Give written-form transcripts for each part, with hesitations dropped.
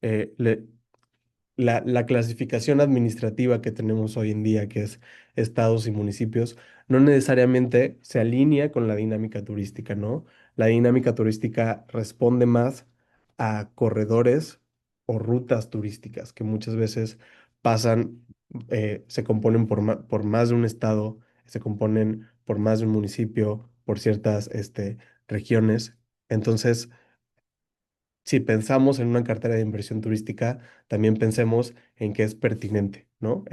eh, le- la clasificación administrativa que tenemos hoy en día, que es estados y municipios, no necesariamente se alinea con la dinámica turística, ¿no? La dinámica turística responde más a corredores o rutas turísticas que muchas veces pasan, se componen por más de un estado, se componen por más de un municipio, por ciertas, regiones. Entonces, si pensamos en una cartera de inversión turística, también pensemos en que es pertinente, ¿no?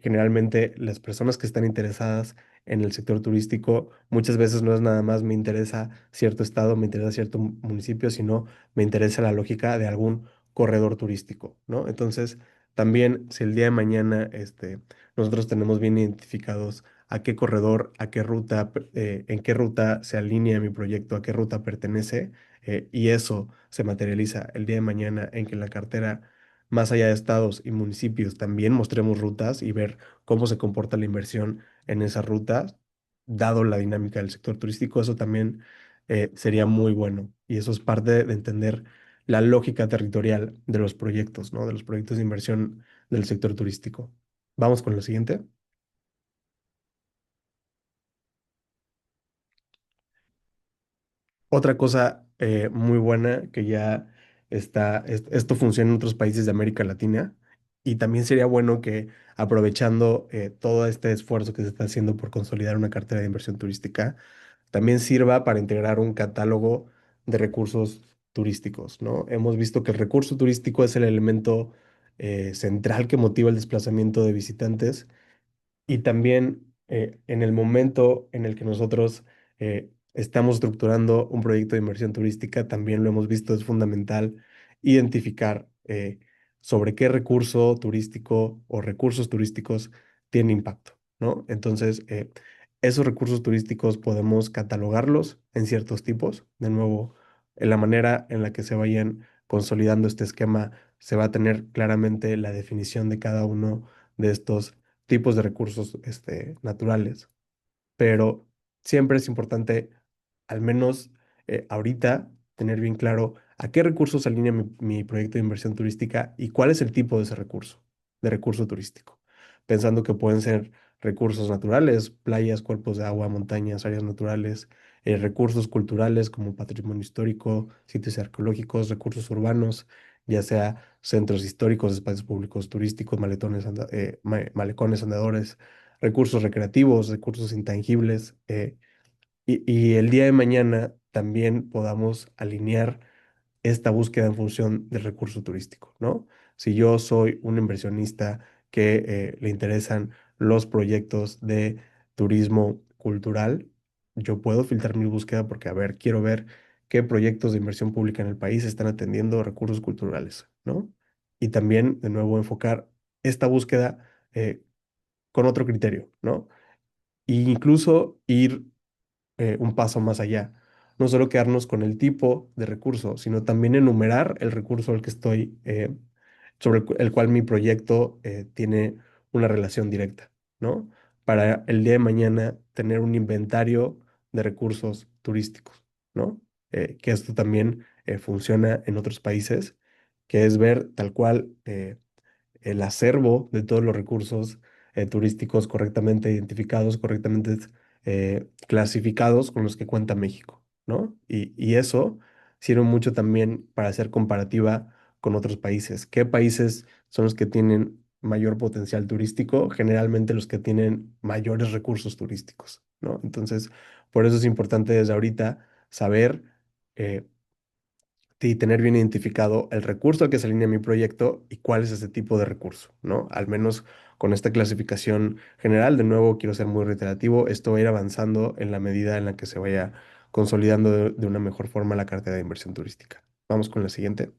Generalmente las personas que están interesadas en el sector turístico, muchas veces no es nada más me interesa cierto estado, me interesa cierto municipio, sino me interesa la lógica de algún corredor turístico, ¿no? Entonces, también si el día de mañana, nosotros tenemos bien identificados a qué corredor, a qué ruta, en qué ruta se alinea mi proyecto, a qué ruta pertenece, y eso se materializa el día de mañana en que en la cartera, más allá de estados y municipios, también mostremos rutas y ver cómo se comporta la inversión en esas rutas, dado la dinámica del sector turístico, eso también sería muy bueno. Y eso es parte de entender la lógica territorial de los proyectos, ¿no? De los proyectos de inversión del sector turístico. Vamos con lo siguiente. Otra cosa muy buena que ya está, esto funciona en otros países de América Latina y también sería bueno que aprovechando todo este esfuerzo que se está haciendo por consolidar una cartera de inversión turística, también sirva para integrar un catálogo de recursos turísticos, ¿no? Hemos visto que el recurso turístico es el elemento central que motiva el desplazamiento de visitantes y también en el momento en el que nosotros estamos estructurando un proyecto de inversión turística, también lo hemos visto, es fundamental identificar sobre qué recurso turístico o recursos turísticos tiene impacto, ¿no? Entonces, esos recursos turísticos podemos catalogarlos en ciertos tipos. De nuevo, en la manera en la que se vayan consolidando este esquema, se va a tener claramente la definición de cada uno de estos tipos de recursos naturales, pero siempre es importante, al menos ahorita, tener bien claro a qué recursos se alinea mi proyecto de inversión turística y cuál es el tipo de ese recurso, de recurso turístico, pensando que pueden ser recursos naturales, playas, cuerpos de agua, montañas, áreas naturales, recursos culturales como patrimonio histórico, sitios arqueológicos, recursos urbanos, ya sea centros históricos, espacios públicos turísticos, malecones, andadores, recursos recreativos, recursos intangibles, y el día de mañana también podamos alinear esta búsqueda en función del recurso turístico, ¿no? Si yo soy un inversionista que le interesan los proyectos de turismo cultural, yo puedo filtrar mi búsqueda porque, a ver, quiero ver qué proyectos de inversión pública en el país están atendiendo recursos culturales, ¿no? Y también, de nuevo, enfocar esta búsqueda con otro criterio, ¿no? E incluso ir un paso más allá. No solo quedarnos con el tipo de recurso, sino también enumerar el recurso al que estoy, sobre el cual mi proyecto tiene una relación directa, ¿no? Para el día de mañana tener un inventario de recursos turísticos, ¿no? Que esto también funciona en otros países, que es ver tal cual. El acervo de todos los recursos turísticos correctamente identificados, correctamente clasificados con los que cuenta México, ¿no? Y eso sirve mucho también para hacer comparativa con otros países. ¿Qué países son los que tienen mayor potencial turístico? Generalmente los que tienen mayores recursos turísticos, ¿no? Entonces, por eso es importante desde ahorita saber eh, y tener bien identificado el recurso al que se alinea mi proyecto y cuál es ese tipo de recurso, ¿no? Al menos con esta clasificación general, de nuevo, quiero ser muy reiterativo, esto va a ir avanzando en la medida en la que se vaya consolidando de una mejor forma la cartera de inversión turística. Vamos con la siguiente.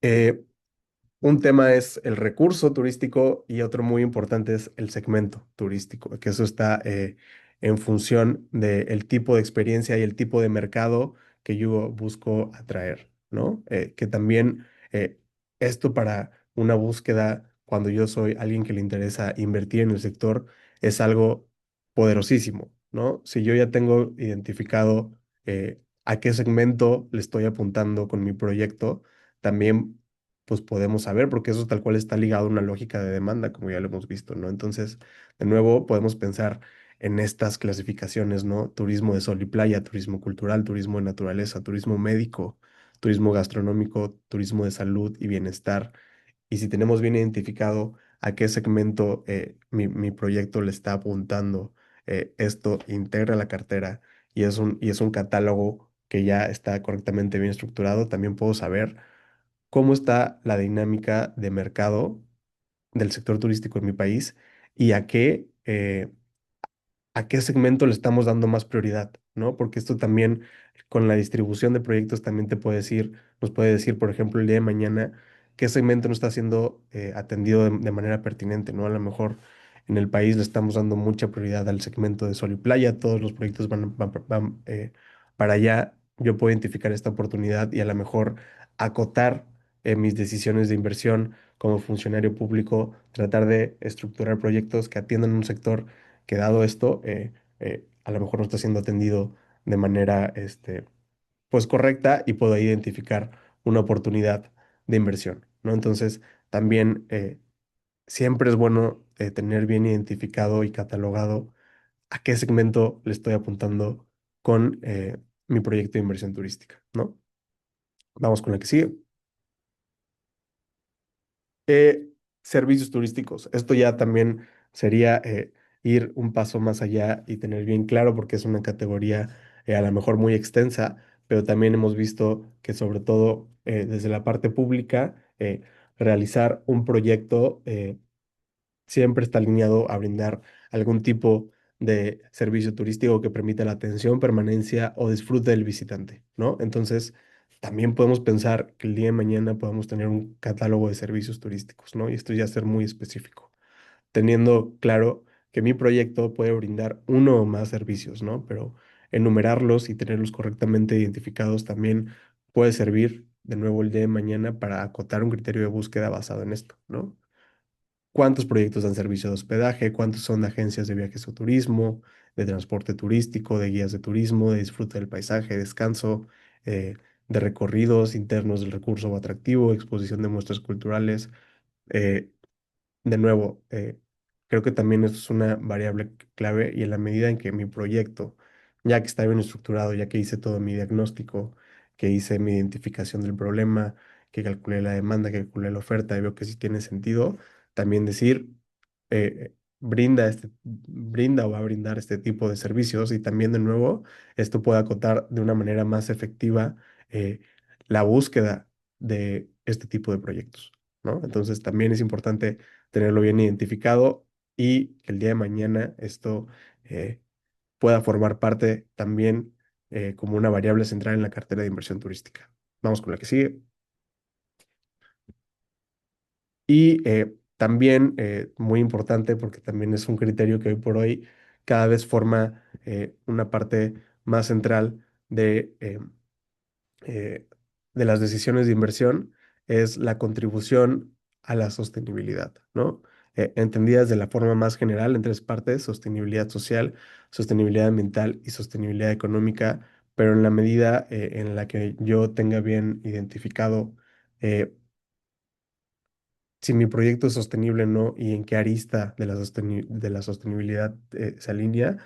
Eh, Un tema es el recurso turístico y otro muy importante es el segmento turístico, que eso está en función del tipo de experiencia y el tipo de mercado que yo busco atraer, ¿no? Que también esto para una búsqueda, cuando yo soy alguien que le interesa invertir en el sector, es algo poderosísimo, ¿no? Si yo ya tengo identificado a qué segmento le estoy apuntando con mi proyecto, también pues podemos saber, porque eso tal cual está ligado a una lógica de demanda, como ya lo hemos visto, ¿no? Entonces, de nuevo, podemos pensar en estas clasificaciones, ¿no? Turismo de sol y playa, turismo cultural, turismo de naturaleza, turismo médico, turismo gastronómico, turismo de salud y bienestar. Y si tenemos bien identificado a qué segmento mi proyecto le está apuntando, esto integra la cartera y es un catálogo que ya está correctamente bien estructurado, también puedo saber cómo está la dinámica de mercado del sector turístico en mi país y a qué segmento le estamos dando más prioridad, ¿no? Porque esto también, con la distribución de proyectos, también te puede decir, nos puede decir, por ejemplo, el día de mañana, qué segmento no está siendo atendido de manera pertinente, ¿no? A lo mejor en el país le estamos dando mucha prioridad al segmento de sol y playa, todos los proyectos van para allá, yo puedo identificar esta oportunidad y a lo mejor acotar mis decisiones de inversión como funcionario público, tratar de estructurar proyectos que atiendan un sector que dado esto, a lo mejor no está siendo atendido de manera, pues correcta y puedo identificar una oportunidad de inversión, ¿no? Entonces, también siempre es bueno tener bien identificado y catalogado a qué segmento le estoy apuntando con mi proyecto de inversión turística, ¿no? Vamos con la que sigue. Eh, Servicios turísticos. Esto ya también sería ir un paso más allá y tener bien claro porque es una categoría a lo mejor muy extensa, pero también hemos visto que sobre todo desde la parte pública, realizar un proyecto siempre está alineado a brindar algún tipo de servicio turístico que permita la atención, permanencia o disfrute del visitante, ¿no? Entonces, también podemos pensar que el día de mañana podemos tener un catálogo de servicios turísticos, ¿no? Y esto ya ser muy específico, teniendo claro que mi proyecto puede brindar uno o más servicios, ¿no? Pero enumerarlos y tenerlos correctamente identificados también puede servir de nuevo el día de mañana para acotar un criterio de búsqueda basado en esto, ¿no? ¿Cuántos proyectos dan servicio de hospedaje? ¿Cuántos son de agencias de viajes o turismo, de transporte turístico, de guías de turismo, de disfrute del paisaje, descanso, eh, de recorridos internos del recurso o atractivo, exposición de muestras culturales? Eh, de nuevo, creo que también esto es una variable clave y en la medida en que mi proyecto, ya que está bien estructurado, ya que hice todo mi diagnóstico, que hice mi identificación del problema, que calculé la demanda, que calculé la oferta y veo que sí tiene sentido, también decir, brinda o va a brindar este tipo de servicios y también de nuevo, esto puede acotar de una manera más efectiva la búsqueda de este tipo de proyectos, ¿no? Entonces también es importante tenerlo bien identificado y que el día de mañana esto eh, pueda formar parte también como una variable central en la cartera de inversión turística. Vamos con la que sigue. Y también, muy importante, porque también es un criterio que hoy por hoy cada vez forma una parte más central eh, de las decisiones de inversión, es la contribución a la sostenibilidad, ¿no? Entendidas de la forma más general en tres partes: sostenibilidad social, sostenibilidad ambiental y sostenibilidad económica, pero en la medida en la que yo tenga bien identificado eh, si mi proyecto es sostenible o no y en qué arista de de la sostenibilidad se alinea,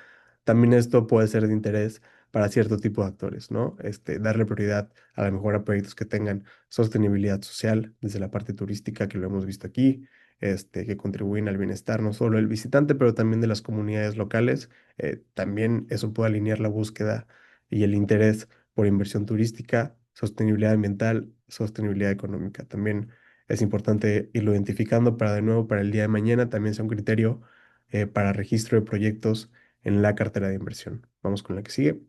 también esto puede ser de interés para cierto tipo de actores, ¿no? Darle prioridad a lo mejor a proyectos que tengan sostenibilidad social, desde la parte turística que lo hemos visto aquí, que contribuyen al bienestar no solo del visitante, pero también de las comunidades locales. También eso puede alinear la búsqueda y el interés por inversión turística, sostenibilidad ambiental, sostenibilidad económica. También es importante irlo identificando para de nuevo para el día de mañana también sea un criterio para registro de proyectos en la cartera de inversión. Vamos con la que sigue.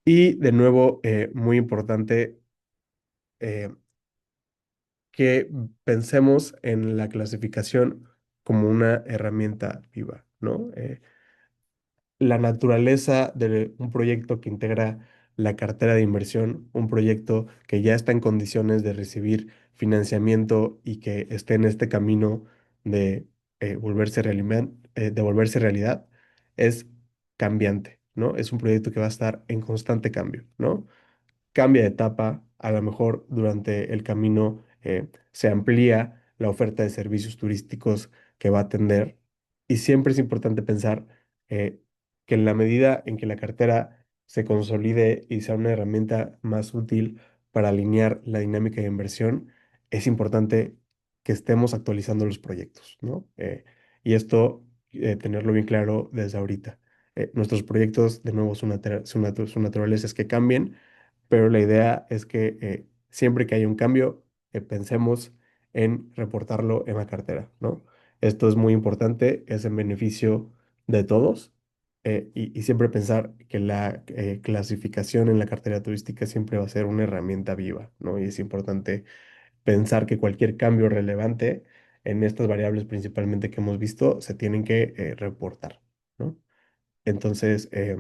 Y de nuevo, muy importante eh, que pensemos en la clasificación como una herramienta viva, ¿no? La naturaleza de un proyecto que integra la cartera de inversión, un proyecto que ya está en condiciones de recibir financiamiento y que esté en este camino de volverse realidad, es cambiante, ¿no? Es un proyecto que va a estar en constante cambio, ¿no? Cambia de etapa, a lo mejor durante el camino se amplía la oferta de servicios turísticos que va a atender y siempre es importante pensar eh, que en la medida en que la cartera se consolide y sea una herramienta más útil para alinear la dinámica de inversión, es importante que estemos actualizando los proyectos, ¿no? Y esto tenerlo bien claro desde ahorita. Nuestros proyectos, de nuevo, su naturaleza es que cambien, pero la idea es que siempre que haya un cambio, pensemos en reportarlo en la cartera, ¿no? Esto es muy importante, es en beneficio de todos y siempre pensar que la clasificación en la cartera turística siempre va a ser una herramienta viva, ¿no? Y es importante pensar que cualquier cambio relevante en estas variables principalmente que hemos visto se tienen que reportar, ¿no? Entonces, eh,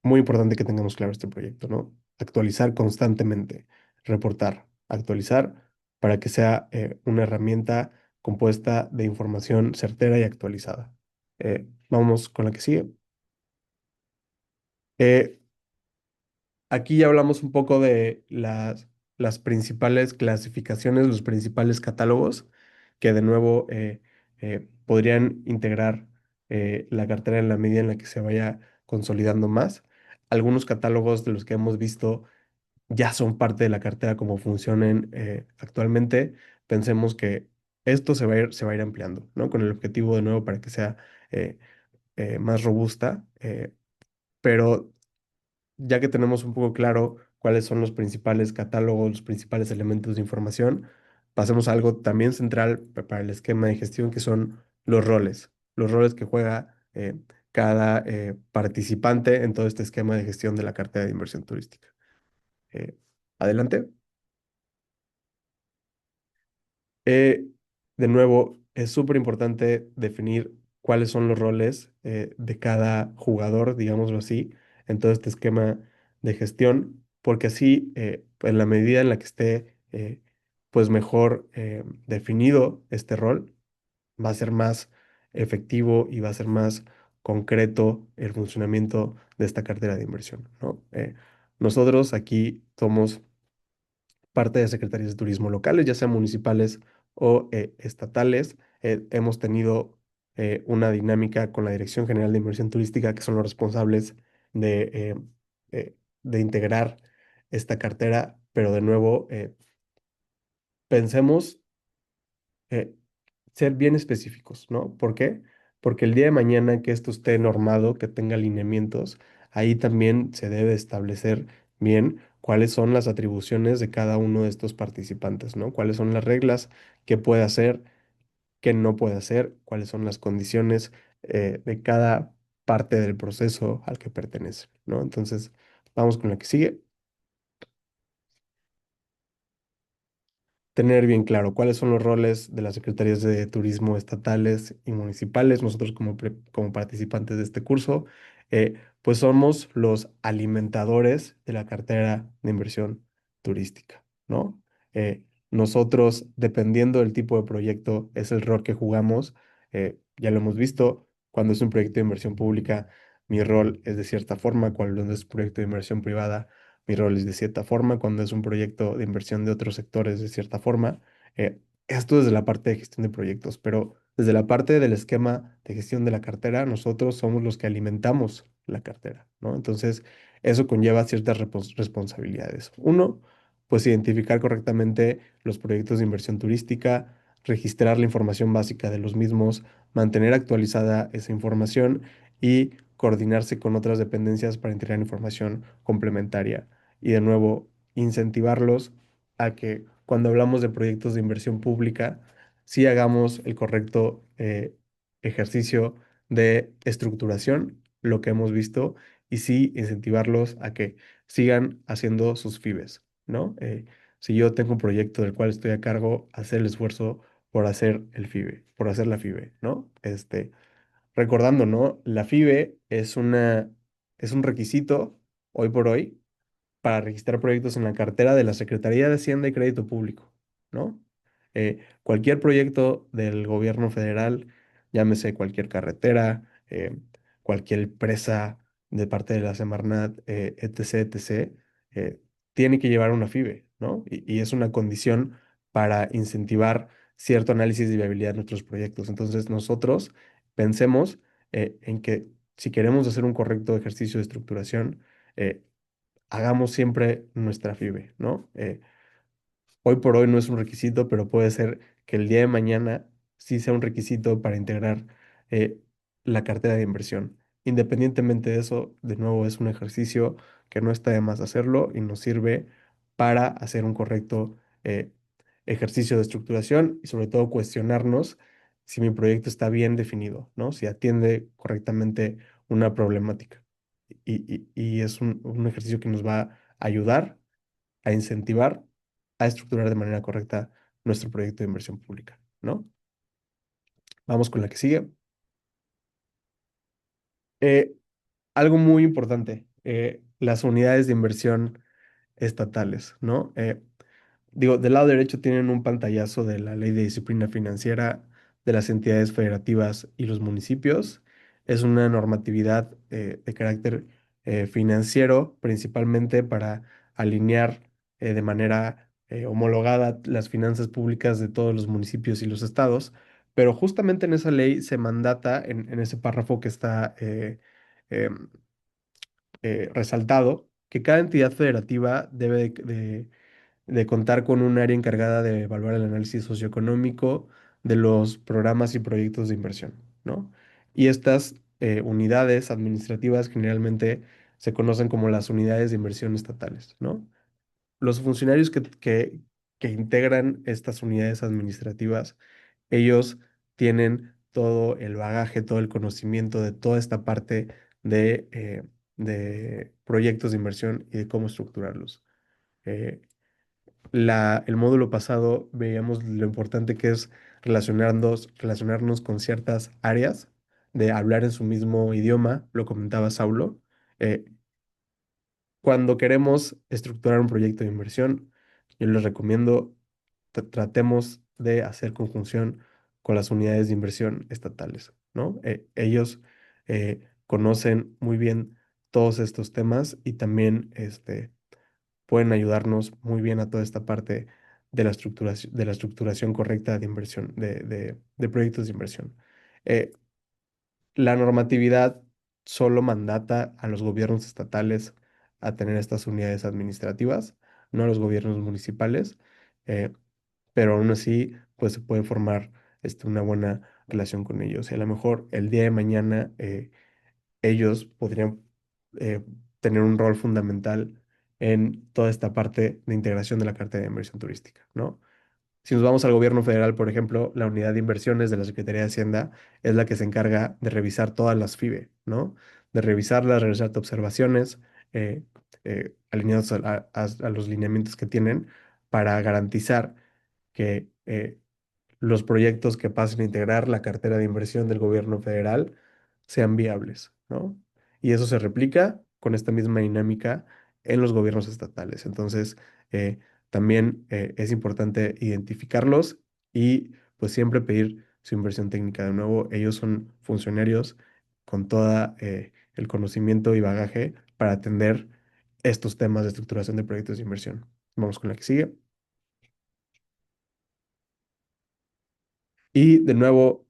muy importante que tengamos claro este proyecto, ¿no? Actualizar constantemente, reportar, actualizar para que sea una herramienta compuesta de información certera y actualizada. Vamos con la que sigue. Eh, Aquí ya hablamos un poco de las principales clasificaciones, los principales catálogos que de nuevo podrían integrar la cartera en la medida en la que se vaya consolidando más. Algunos catálogos de los que hemos visto ya son parte de la cartera como funcionen actualmente. Pensemos que esto se va a ir ampliando, ¿no? Con el objetivo de nuevo para que sea eh, más robusta, pero ya que tenemos un poco claro cuáles son los principales catálogos, los principales elementos de información, pasemos a algo también central para el esquema de gestión, que son los roles que juega cada participante en todo este esquema de gestión de la cartera de inversión turística. Eh, Adelante. Eh, de nuevo, es súper importante definir cuáles son los roles de cada jugador, digámoslo así, en todo este esquema de gestión, porque así, en la medida en la que esté, pues mejor definido este rol, va a ser más efectivo y va a ser más concreto el funcionamiento de esta cartera de inversión, ¿no? Nosotros aquí somos parte de secretarías de turismo locales, ya sean municipales o estatales. Hemos tenido una dinámica con la Dirección General de Inversión Turística, que son los responsables de, de integrar esta cartera, pero de nuevo, pensemos eh, ser bien específicos, ¿no? ¿Por qué? Porque el día de mañana que esto esté normado, que tenga lineamientos, ahí también se debe establecer bien cuáles son las atribuciones de cada uno de estos participantes, ¿no? Cuáles son las reglas, qué puede hacer, qué no puede hacer, cuáles son las condiciones de cada parte del proceso al que pertenece, ¿no? Entonces, vamos con la que sigue. Tener bien claro cuáles son los roles de las secretarías de turismo estatales y municipales. Nosotros como participantes de este curso, pues somos los alimentadores de la cartera de inversión turística, ¿no? Nosotros, dependiendo del tipo de proyecto, es el rol que jugamos. Ya lo hemos visto, cuando es un proyecto de inversión pública, mi rol es de cierta forma, cuando es un proyecto de inversión privada mi rol es de cierta forma, cuando es un proyecto de inversión de otros sectores de cierta forma. Esto desde la parte de gestión de proyectos, pero desde la parte del esquema de gestión de la cartera, nosotros somos los que alimentamos la cartera, ¿no? Entonces, eso conlleva ciertas responsabilidades. Uno, pues identificar correctamente los proyectos de inversión turística, registrar la información básica de los mismos, mantener actualizada esa información y coordinarse con otras dependencias para integrar información complementaria y de nuevo incentivarlos a que cuando hablamos de proyectos de inversión pública, sí hagamos el correcto ejercicio de estructuración, lo que hemos visto, y sí incentivarlos a que sigan haciendo sus FIBES, ¿no? Si yo tengo un proyecto del cual estoy a cargo, hacer el esfuerzo por hacer el FIBE, por hacer la FIBE, ¿no? Recordando, ¿no? La FIBE es un requisito hoy por hoy para registrar proyectos en la cartera de la Secretaría de Hacienda y Crédito Público, ¿no? Cualquier proyecto del gobierno federal llámese cualquier carretera, cualquier presa de parte de la Semarnat, etc., etc., eh, tiene que llevar una FIBE, ¿no? Y es una condición para incentivar cierto análisis de viabilidad de nuestros proyectos. Entonces, nosotros pensemos en que si queremos hacer un correcto ejercicio de estructuración, hagamos siempre nuestra FIBE, ¿no? Hoy por hoy no es un requisito, pero puede ser que el día de mañana sí sea un requisito para integrar eh, la cartera de inversión. Independientemente de eso, de nuevo es un ejercicio que no está de más hacerlo y nos sirve para hacer un correcto eh, ejercicio de estructuración y sobre todo cuestionarnos si mi proyecto está bien definido, ¿no? Si atiende correctamente una problemática. Y es un ejercicio que nos va a ayudar a incentivar, a estructurar de manera correcta nuestro proyecto de inversión pública, ¿no? Vamos con la que sigue. Eh, Algo muy importante, las unidades de inversión estatales, ¿no? Digo, del lado derecho tienen un pantallazo de la Ley de Disciplina Financiera de las entidades federativas y los municipios. Es una normatividad de carácter financiero, principalmente para alinear de manera homologada las finanzas públicas de todos los municipios y los estados. Pero justamente en esa ley se mandata, en ese párrafo que está em, resaltado, que cada entidad federativa debe de contar con un área encargada de evaluar el análisis socioeconómico de los programas y proyectos de inversión, ¿no? Y estas unidades administrativas generalmente se conocen como las unidades de inversión estatales, ¿no? Los funcionarios que integran estas unidades administrativas, ellos tienen todo el bagaje, todo el conocimiento de toda esta parte de proyectos de inversión y de cómo estructurarlos. Eh, el módulo pasado veíamos lo importante que es relacionarnos con ciertas áreas, de hablar en su mismo idioma, lo comentaba Saulo. Eh, Cuando queremos estructurar un proyecto de inversión, yo les recomiendo tratemos de hacer conjunción con las unidades de inversión estatales, ¿no? Ellos conocen muy bien todos estos temas y también pueden ayudarnos muy bien a toda esta parte de la estructuración correcta de inversión, de proyectos de inversión. Eh, la normatividad solo mandata a los gobiernos estatales a tener estas unidades administrativas, no a los gobiernos municipales, eh, pero aún así, pues se puede formar una buena relación con ellos. Y a lo mejor el día de mañana ellos podrían eh, tener un rol fundamental en toda esta parte de integración de la cartera de inversión turística, ¿no? Si nos vamos al gobierno federal, por ejemplo, la unidad de inversiones de la Secretaría de Hacienda es la que se encarga de revisar todas las FIBE, ¿no? De revisarlas, realizar observaciones alineados a los lineamientos que tienen para garantizar que los proyectos que pasen a integrar la cartera de inversión del gobierno federal sean viables, ¿no? Y eso se replica con esta misma dinámica en los gobiernos estatales. Entonces, también es importante identificarlos y pues siempre pedir su inversión técnica. De nuevo, ellos son funcionarios con toda el conocimiento y bagaje para atender estos temas de estructuración de proyectos de inversión. Vamos con la que sigue. Y de nuevo,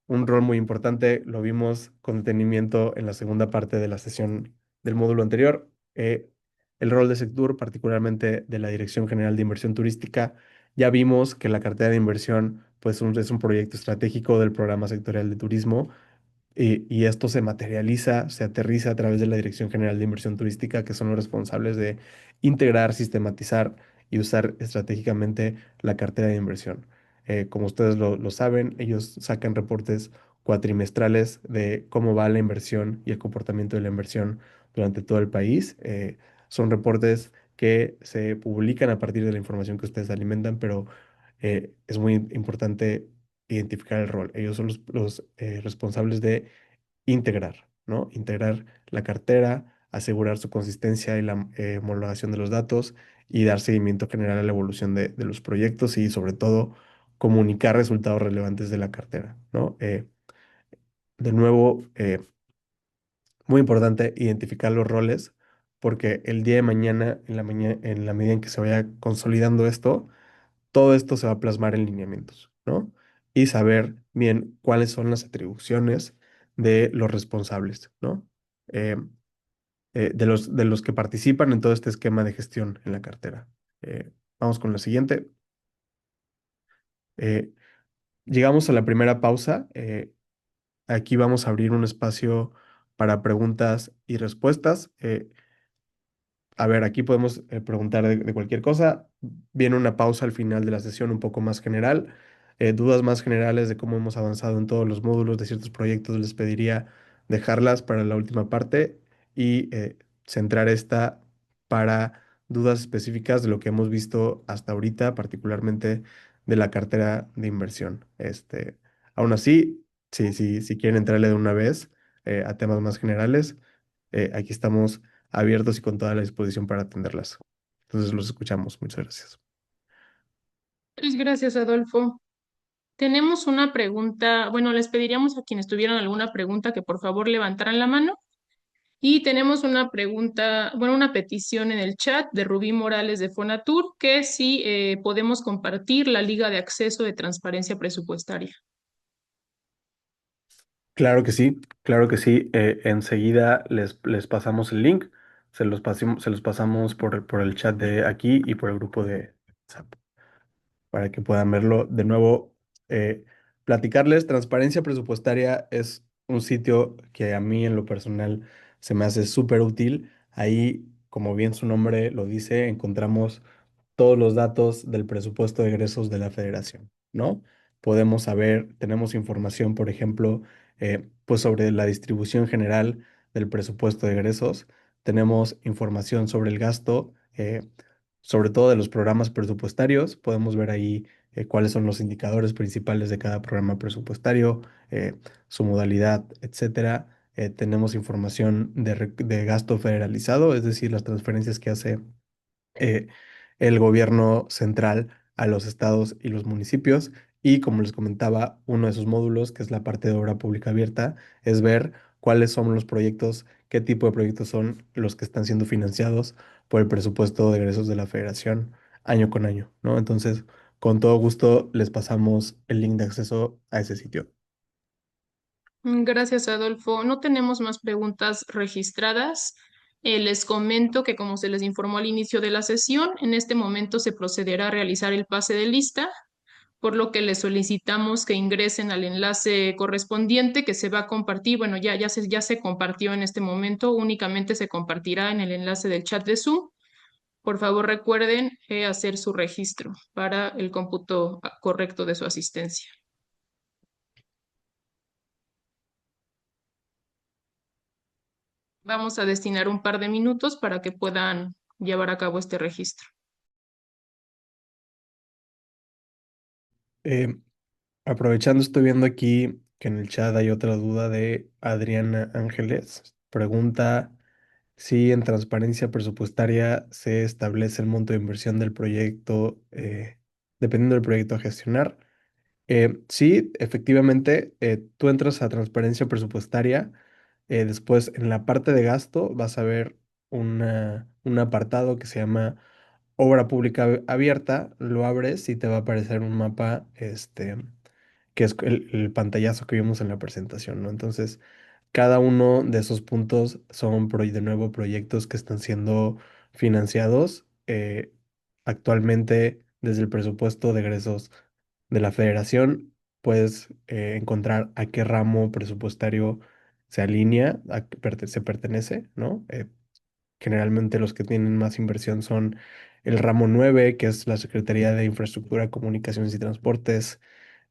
un rol muy importante, lo vimos con detenimiento en la segunda parte de la sesión del módulo anterior, el rol de Sectur, particularmente de la Dirección General de Inversión Turística. Ya vimos que la cartera de inversión pues, es un proyecto estratégico del Programa Sectorial de Turismo y esto se materializa, se aterriza a través de la Dirección General de Inversión Turística, que son los responsables de integrar, sistematizar y usar estratégicamente la cartera de inversión. Como ustedes lo saben, ellos sacan reportes cuatrimestrales de cómo va la inversión y el comportamiento de la inversión durante todo el país. Son reportes que se publican a partir de la información que ustedes alimentan, pero es muy importante identificar el rol. Ellos son los responsables de integrar, ¿no? Integrar la cartera, asegurar su consistencia y la homologación de los datos y dar seguimiento general a la evolución de los proyectos y sobre todo comunicar resultados relevantes de la cartera, ¿no? De nuevo, muy importante identificar los roles, porque el día de mañana, en la medida en que se vaya consolidando esto, todo esto se va a plasmar en lineamientos, ¿no? Y saber bien cuáles son las atribuciones de los responsables, ¿no? Eh, de los que participan en todo este esquema de gestión en la cartera. Vamos con la siguiente. Eh, Llegamos a la primera pausa. Aquí vamos a abrir un espacio para preguntas y respuestas. A ver, aquí podemos preguntar de cualquier cosa. Viene una pausa al final de la sesión un poco más general. Dudas más generales de cómo hemos avanzado en todos los módulos de ciertos proyectos, les pediría dejarlas para la última parte y centrar esta para dudas específicas de lo que hemos visto hasta ahorita, particularmente de la cartera de inversión. Aún así, si quieren entrarle de una vez a temas más generales, aquí estamos abiertos y con toda la disposición para atenderlas. Entonces los escuchamos. Muchas gracias. Muchas gracias, Adolfo. Tenemos una pregunta, bueno, les pediríamos a quienes tuvieran alguna pregunta que por favor levantaran la mano. Y tenemos una pregunta, bueno, una petición en el chat de Rubí Morales de Fonatur, que si podemos compartir la liga de acceso de transparencia presupuestaria. Claro que sí, claro que sí. Enseguida les pasamos el link. Se los pasamos por el chat de aquí y por el grupo de WhatsApp para que puedan verlo. De nuevo, platicarles, Transparencia Presupuestaria es un sitio que a mí en lo personal se me hace súper útil. Ahí, como bien su nombre lo dice, encontramos todos los datos del presupuesto de egresos de la federación, ¿no? Podemos saber, tenemos información, por ejemplo, pues sobre la distribución general del presupuesto de egresos, tenemos información sobre el gasto, sobre todo de los programas presupuestarios, podemos ver ahí cuáles son los indicadores principales de cada programa presupuestario, su modalidad, etcétera. Tenemos información de gasto federalizado, es decir, las transferencias que hace eh, el gobierno central a los estados y los municipios. Y como les comentaba, uno de sus módulos, que es la parte de obra pública abierta, es ver cuáles son los proyectos, qué tipo de proyectos son los que están siendo financiados por el presupuesto de egresos de la federación año con año, ¿no? Entonces, con todo gusto les pasamos el link de acceso a ese sitio. Gracias, Adolfo. No tenemos más preguntas registradas. Les comento que como se les informó al inicio de la sesión, en este momento se procederá a realizar el pase de lista, por lo que les solicitamos que ingresen al enlace correspondiente que se va a compartir. Bueno, ya se compartió en este momento, únicamente se compartirá en el enlace del chat de Zoom. Por favor, recuerden hacer su registro para el cómputo correcto de su asistencia. Vamos a destinar un par de minutos para que puedan llevar a cabo este registro. Eh, Aprovechando, estoy viendo aquí que en el chat hay otra duda de Adriana Ángeles. Pregunta si en transparencia presupuestaria se establece el monto de inversión del proyecto, dependiendo del proyecto a gestionar. Sí, efectivamente, tú entras a transparencia presupuestaria. Después, en la parte de gasto, vas a ver un apartado que se llama Obra Pública Abierta. Lo abres y te va a aparecer un mapa, que es el pantallazo que vimos en la presentación, ¿no? Entonces, cada uno de esos puntos son, de nuevo, proyectos que están siendo financiados actualmente desde el presupuesto de egresos de la federación. Puedes encontrar a qué ramo presupuestario se alinea, a qué se pertenece, ¿no? Generalmente los que tienen más inversión son el ramo 9, que es la Secretaría de Infraestructura, Comunicaciones y Transportes,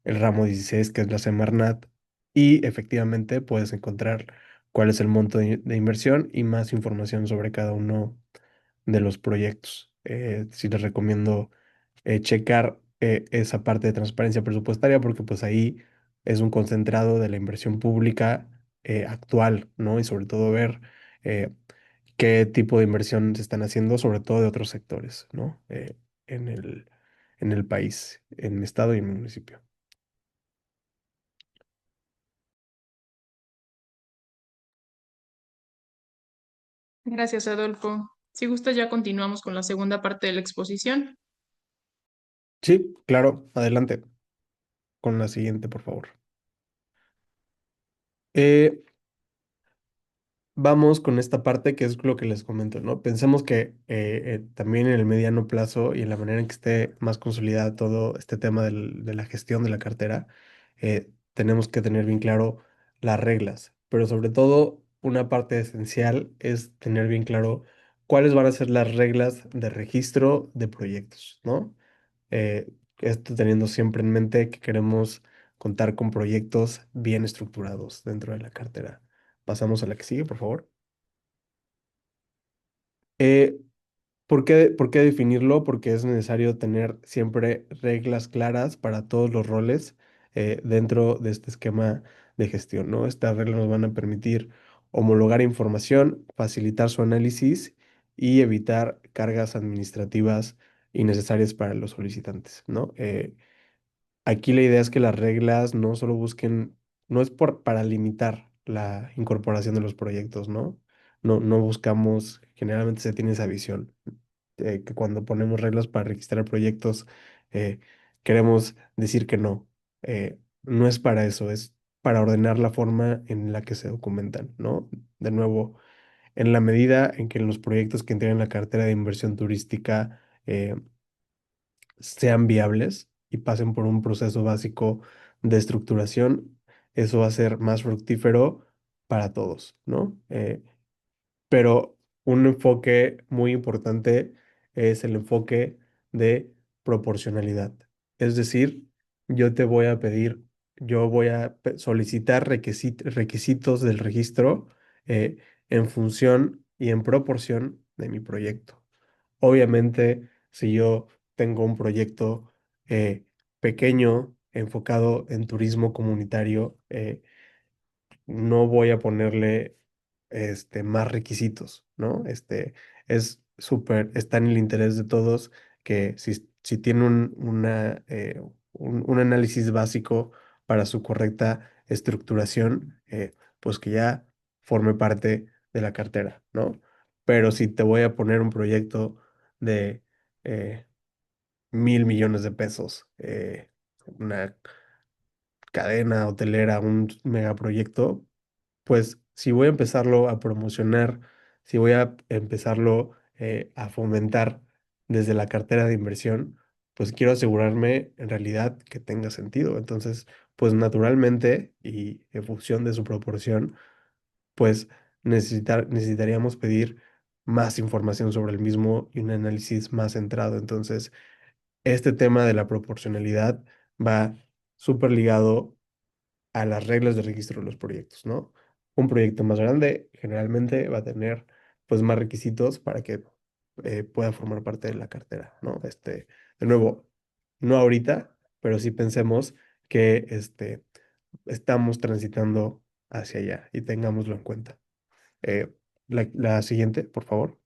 el ramo 16, que es la Semarnat, y efectivamente puedes encontrar cuál es el monto de inversión y más información sobre cada uno de los proyectos. Sí les recomiendo checar esa parte de transparencia presupuestaria porque pues ahí es un concentrado de la inversión pública actual, ¿no? Y sobre todo ver eh, qué tipo de inversión se están haciendo, sobre todo de otros sectores, ¿no? En en el país, en el estado y en el municipio. Gracias, Adolfo. Si gusta, ya continuamos con la segunda parte de la exposición. Sí, claro, adelante con la siguiente, por favor. Eh, Vamos con esta parte que es lo que les comento, ¿no? Pensemos que también en el mediano plazo y en la manera en que esté más consolidada todo este tema de la gestión de la cartera, tenemos que tener bien claro las reglas, pero sobre todo una parte esencial es tener bien claro cuáles van a ser las reglas de registro de proyectos, ¿no? Esto teniendo siempre en mente que queremos contar con proyectos bien estructurados dentro de la cartera. Pasamos a la que sigue, por favor. Eh, por qué definirlo? Porque es necesario tener siempre reglas claras para todos los roles dentro de este esquema de gestión, ¿no? Estas reglas nos van a permitir homologar información, facilitar su análisis y evitar cargas administrativas innecesarias para los solicitantes, ¿no? Aquí la idea es que las reglas no solo busquen, no es para limitar la incorporación de los proyectos, ¿no? No buscamos, generalmente se tiene esa visión, que cuando ponemos reglas para registrar proyectos, queremos decir que no. No es para eso, es para ordenar la forma en la que se documentan, ¿no? De nuevo, en la medida en que los proyectos que integran la cartera de inversión turística, sean viables y pasen por un proceso básico de estructuración, eso va a ser más fructífero para todos, ¿no? Pero un enfoque muy importante es el enfoque de proporcionalidad. Es decir, yo te voy a pedir, yo voy a solicitar requisitos del registro eh, en función y en proporción de mi proyecto. Obviamente, si yo tengo un proyecto pequeño enfocado en turismo comunitario, no voy a ponerle más requisitos, ¿no? Es súper, está en el interés de todos que si tiene un análisis básico para su correcta estructuración, pues que ya forme parte de la cartera, ¿no? Pero si te voy a poner un proyecto de 1.000 millones de pesos, una cadena hotelera, un megaproyecto, pues si voy a empezarlo a promocionar, si voy a empezarlo a fomentar desde la cartera de inversión, pues quiero asegurarme en realidad que tenga sentido. Entonces, pues naturalmente y en función de su proporción, pues necesitaríamos pedir más información sobre el mismo y un análisis más centrado. Entonces, este tema de la proporcionalidad va súper ligado a las reglas de registro de los proyectos, ¿no? Un proyecto más grande generalmente va a tener pues más requisitos para que pueda formar parte de la cartera, ¿no? De nuevo, no ahorita, pero sí pensemos que estamos transitando hacia allá y tengámoslo en cuenta. La siguiente, por favor.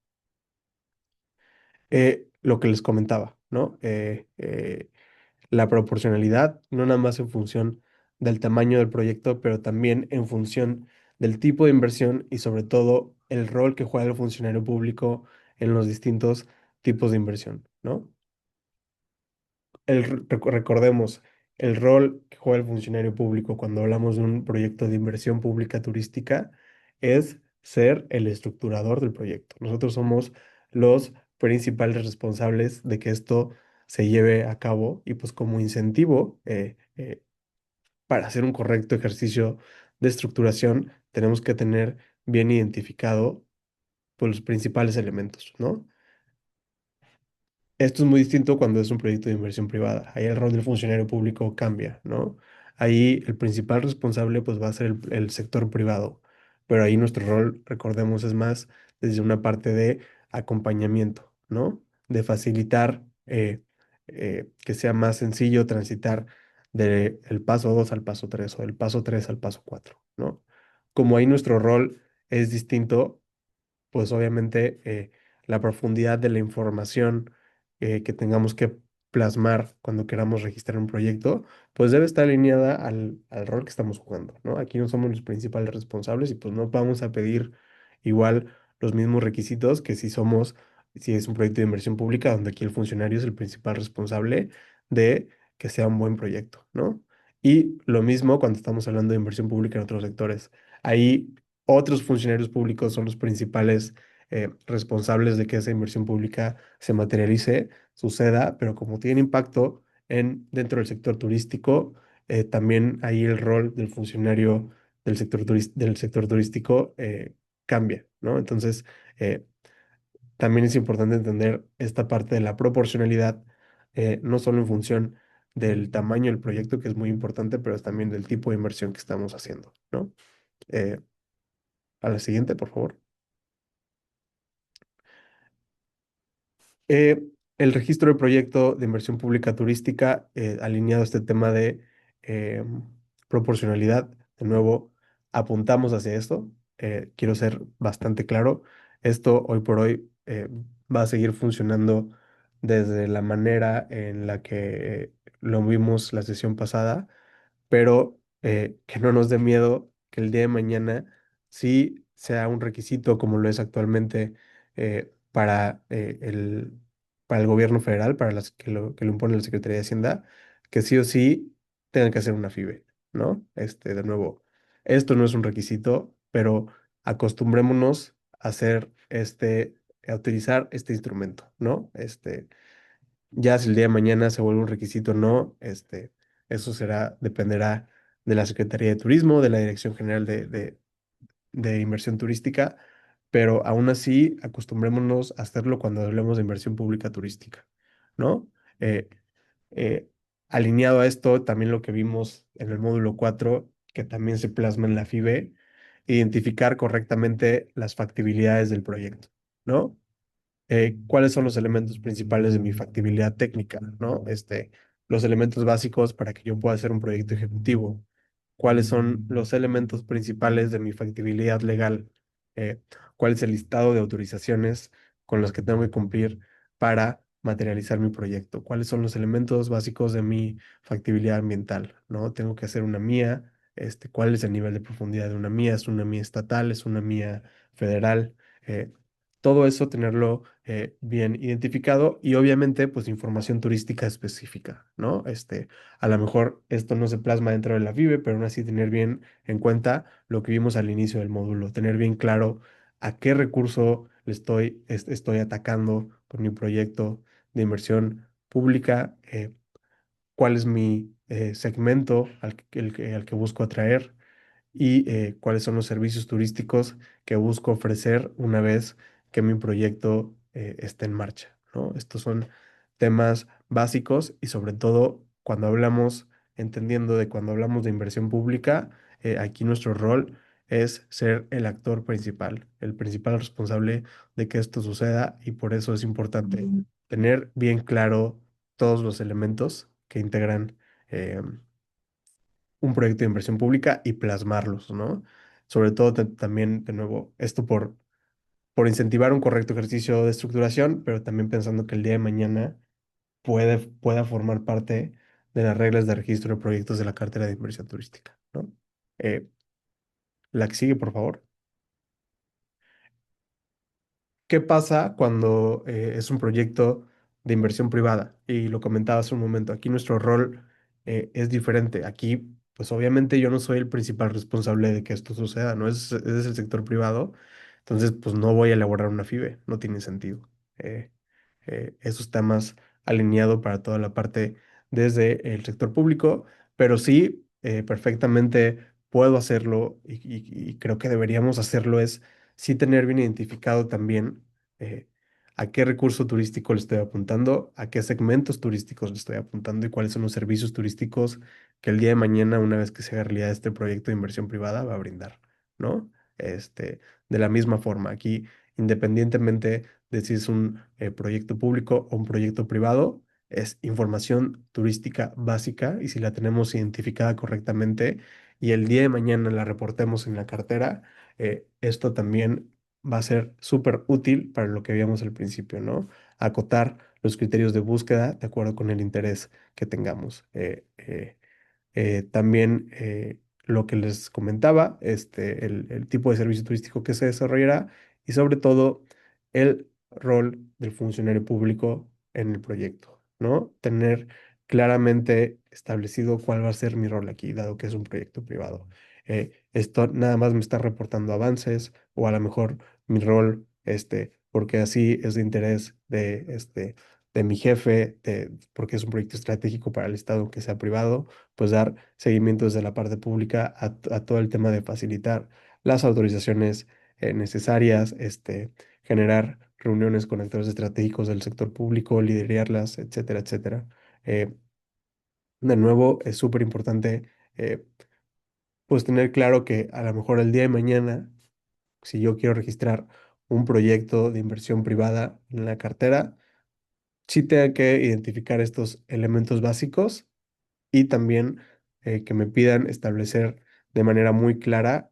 Lo que les comentaba, ¿no? La proporcionalidad, no nada más en función del tamaño del proyecto, pero también en función del tipo de inversión y sobre todo el rol que juega el funcionario público en los distintos tipos de inversión, ¿no? Recordemos, el rol que juega el funcionario público cuando hablamos de un proyecto de inversión pública turística es ser el estructurador del proyecto. Nosotros somos los principales responsables de que esto se lleve a cabo y pues como incentivo para hacer un correcto ejercicio de estructuración tenemos que tener bien identificado pues, los principales elementos, ¿no? Esto es muy distinto cuando es un proyecto de inversión privada. Ahí el rol del funcionario público cambia, ¿no? Ahí el principal responsable pues va a ser el sector privado, pero ahí nuestro rol, recordemos, es más desde una parte de acompañamiento, ¿no? De facilitar que sea más sencillo transitar del paso 2 al paso 3 o del paso 3 al paso 4, ¿no? Como ahí nuestro rol es distinto, pues obviamente la profundidad de la información que tengamos que plasmar cuando queramos registrar un proyecto, pues debe estar alineada al rol que estamos jugando, ¿no? Aquí no somos los principales responsables y pues no vamos a pedir igual los mismos requisitos que si somos, si es un proyecto de inversión pública, donde aquí el funcionario es el principal responsable de que sea un buen proyecto, ¿no? Y lo mismo cuando estamos hablando de inversión pública en otros sectores. Ahí otros funcionarios públicos son los principales responsables de que esa inversión pública se materialice, suceda, pero como tiene impacto dentro del sector turístico, también ahí el rol del funcionario del sector turístico cambia, ¿no? Entonces, eh, también es importante entender esta parte de la proporcionalidad, no solo en función del tamaño del proyecto, que es muy importante, pero es también del tipo de inversión que estamos haciendo, ¿no? Eh, a la siguiente, por favor. Eh, el registro de proyecto de inversión pública turística, alineado a este tema de eh, proporcionalidad, de nuevo, apuntamos hacia esto. Quiero ser bastante claro. Esto hoy por hoy va a seguir funcionando desde la manera en la que lo vimos la sesión pasada, pero que no nos dé miedo que el día de mañana sí sea un requisito como lo es actualmente para el gobierno federal, para las que lo impone la Secretaría de Hacienda, que sí o sí tengan que hacer una FIBE, ¿no? De nuevo, esto no es un requisito, pero acostumbrémonos a hacer a utilizar este instrumento, ¿no? Ya si el día de mañana se vuelve un requisito o no, eso dependerá de la Secretaría de Turismo, de la Dirección General de Inversión Turística, pero aún así acostumbrémonos a hacerlo cuando hablemos de inversión pública turística, ¿no? Eh, eh, Alineado a esto, también lo que vimos en el módulo 4 que también se plasma en la FIBE, identificar correctamente las factibilidades del proyecto, ¿no? Cuáles son los elementos principales de mi factibilidad técnica, ¿no? Los elementos básicos para que yo pueda hacer un proyecto ejecutivo. ¿Cuáles son los elementos principales de mi factibilidad legal? Eh, ¿Cuál es el listado de autorizaciones con los que tengo que cumplir para materializar mi proyecto? ¿Cuáles son los elementos básicos de mi factibilidad ambiental? ¿No? Tengo que hacer una mía. ¿Cuál es el nivel de profundidad de una mía? ¿Es una mía estatal? ¿Es una mía federal? Eh, Todo eso tenerlo bien identificado y obviamente pues información turística específica, ¿no? A lo mejor esto no se plasma dentro de la FIBE, pero aún así tener bien en cuenta lo que vimos al inicio del módulo, tener bien claro a qué recurso estoy atacando con mi proyecto de inversión pública, cuál es mi segmento al que busco atraer y cuáles son los servicios turísticos que busco ofrecer una vez que mi proyecto esté en marcha, ¿no? Estos son temas básicos y sobre todo entendiendo de cuando hablamos de inversión pública, aquí nuestro rol es ser el actor principal, el principal responsable de que esto suceda y por eso es importante tener bien claro todos los elementos que integran un proyecto de inversión pública y plasmarlos, ¿no? Sobre todo también, de nuevo, esto por incentivar un correcto ejercicio de estructuración, pero también pensando que el día de mañana pueda formar parte de las reglas de registro de proyectos de la cartera de inversión turística, ¿no? Eh, la que sigue, por favor. ¿Qué pasa cuando es un proyecto de inversión privada? Y lo comentaba hace un momento, aquí nuestro rol es diferente. Aquí, pues obviamente yo no soy el principal responsable de que esto suceda, ¿no? Es el sector privado, entonces pues no voy a elaborar una FIBE, no tiene sentido. Eh, Eso está más alineado para toda la parte desde el sector público, pero sí, perfectamente puedo hacerlo y creo que deberíamos hacerlo es sí tener bien identificado también eh, a qué recurso turístico le estoy apuntando, a qué segmentos turísticos le estoy apuntando y cuáles son los servicios turísticos que el día de mañana, una vez que se haga realidad este proyecto de inversión privada, va a brindar, ¿no? De la misma forma, aquí, independientemente de si es un proyecto público o un proyecto privado, es información turística básica y si la tenemos identificada correctamente y el día de mañana la reportemos en la cartera, esto también va a ser súper útil para lo que habíamos al principio, ¿no? Acotar los criterios de búsqueda de acuerdo con el interés que tengamos. También lo que les comentaba, el tipo de servicio turístico que se desarrollará y sobre todo el rol del funcionario público en el proyecto, ¿no? Tener claramente establecido cuál va a ser mi rol aquí, dado que es un proyecto privado. Esto nada más me está reportando avances o a lo mejor mi rol, porque así es de interés de mi jefe, porque es un proyecto estratégico para el Estado que sea privado, pues dar seguimiento desde la parte pública a todo el tema de facilitar las autorizaciones necesarias, generar reuniones con actores estratégicos del sector público, liderarlas, etcétera, etcétera. Eh, de nuevo, es súper importante eh, pues tener claro que a lo mejor el día de mañana, si yo quiero registrar un proyecto de inversión privada en la cartera, sí tenga que identificar estos elementos básicos y también que me pidan establecer de manera muy clara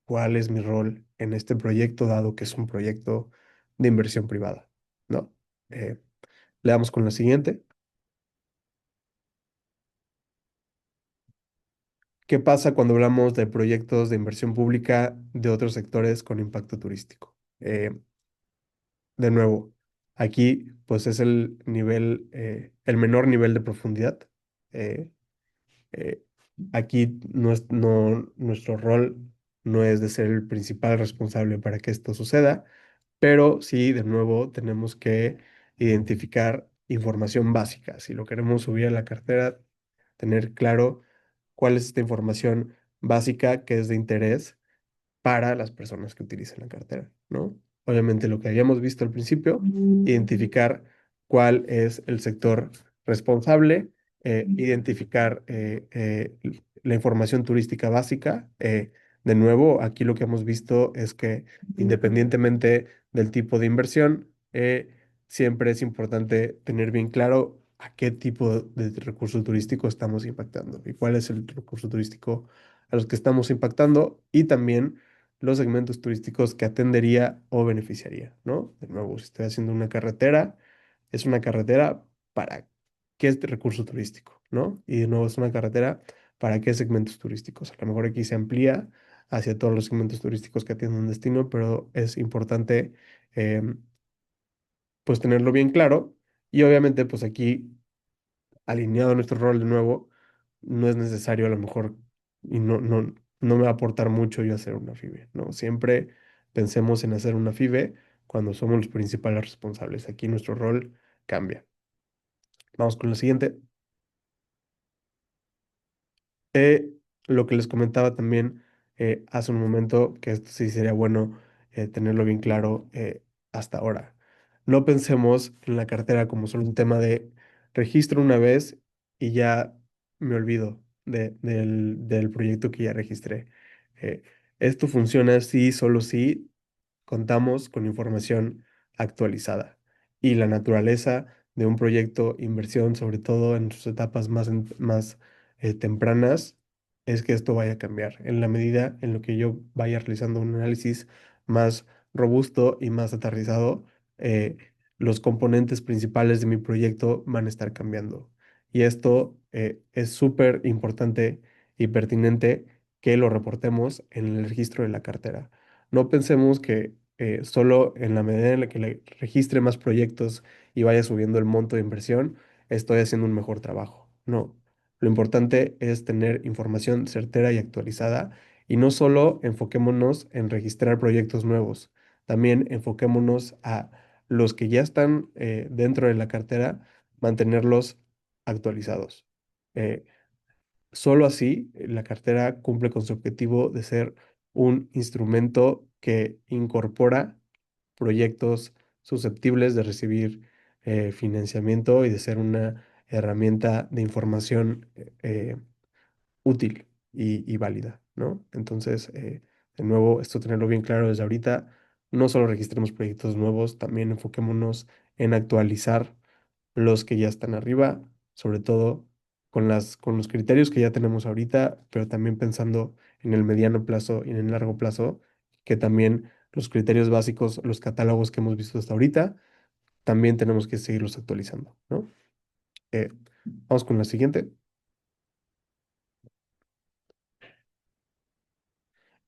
cuál es mi rol en este proyecto, dado que es un proyecto de inversión privada, ¿no? Eh, Le damos con la siguiente. ¿Qué pasa cuando hablamos de proyectos de inversión pública de otros sectores con impacto turístico? De nuevo, aquí pues es el menor nivel de profundidad. Eh, eh, Aquí nuestro rol no es de ser el principal responsable para que esto suceda, pero sí, de nuevo, tenemos que identificar información básica. Si lo queremos subir a la cartera, tener claro cuál es esta información básica que es de interés para las personas que utilizan la cartera, ¿no? Obviamente lo que habíamos visto al principio, identificar cuál es el sector responsable, identificar la información turística básica. De nuevo, aquí lo que hemos visto es que independientemente del tipo de inversión, siempre es importante tener bien claro a qué tipo de recurso turístico estamos impactando y cuál es el recurso turístico a los que estamos impactando y también los segmentos turísticos que atendería o beneficiaría, ¿no? De nuevo, si estoy haciendo una carretera, es una carretera para qué es recurso turístico, ¿no? Y de nuevo es una carretera para qué segmentos turísticos. A lo mejor aquí se amplía hacia todos los segmentos turísticos que atienden un destino, pero es importante em, pues tenerlo bien claro y obviamente pues aquí alineado a nuestro rol de nuevo, no es necesario a lo mejor y no me va a aportar mucho yo hacer una FIBE, ¿no? Siempre pensemos en hacer una FIBE cuando somos los principales responsables. Aquí nuestro rol cambia. Vamos con la siguiente. Eh, lo que les comentaba también hace un momento, que esto sí sería bueno tenerlo bien claro hasta ahora. No pensemos en la cartera como solo un tema de registro una vez y ya me olvido del proyecto que ya registré. Eh, Esto funciona si, solo si contamos con información actualizada y la naturaleza de un proyecto, inversión, sobre todo en sus etapas más tempranas, es que esto vaya a cambiar en la medida en lo que yo vaya realizando un análisis más robusto y más aterrizado. Los componentes principales de mi proyecto van a estar cambiando. Y esto es súper importante y pertinente que lo reportemos en el registro de la cartera. No pensemos que solo en la medida en la que le registre más proyectos y vaya subiendo el monto de inversión, estoy haciendo un mejor trabajo. No, lo importante es tener información certera y actualizada y no solo enfoquémonos en registrar proyectos nuevos, también enfoquémonos a los que ya están dentro de la cartera, mantenerlos actualizados. Eh, Solo así la cartera cumple con su objetivo de ser un instrumento que incorpora proyectos susceptibles de recibir financiamiento y de ser una herramienta de información útil y válida, ¿no? Entonces, de nuevo, esto tenerlo bien claro desde ahorita, no solo registremos proyectos nuevos, también enfoquémonos en actualizar los que ya están arriba, sobre todo con los criterios que ya tenemos ahorita, pero también pensando en el mediano plazo y en el largo plazo, que también los criterios básicos, los catálogos que hemos visto hasta ahorita, también tenemos que seguirlos actualizando, ¿no? Eh, Vamos con la siguiente.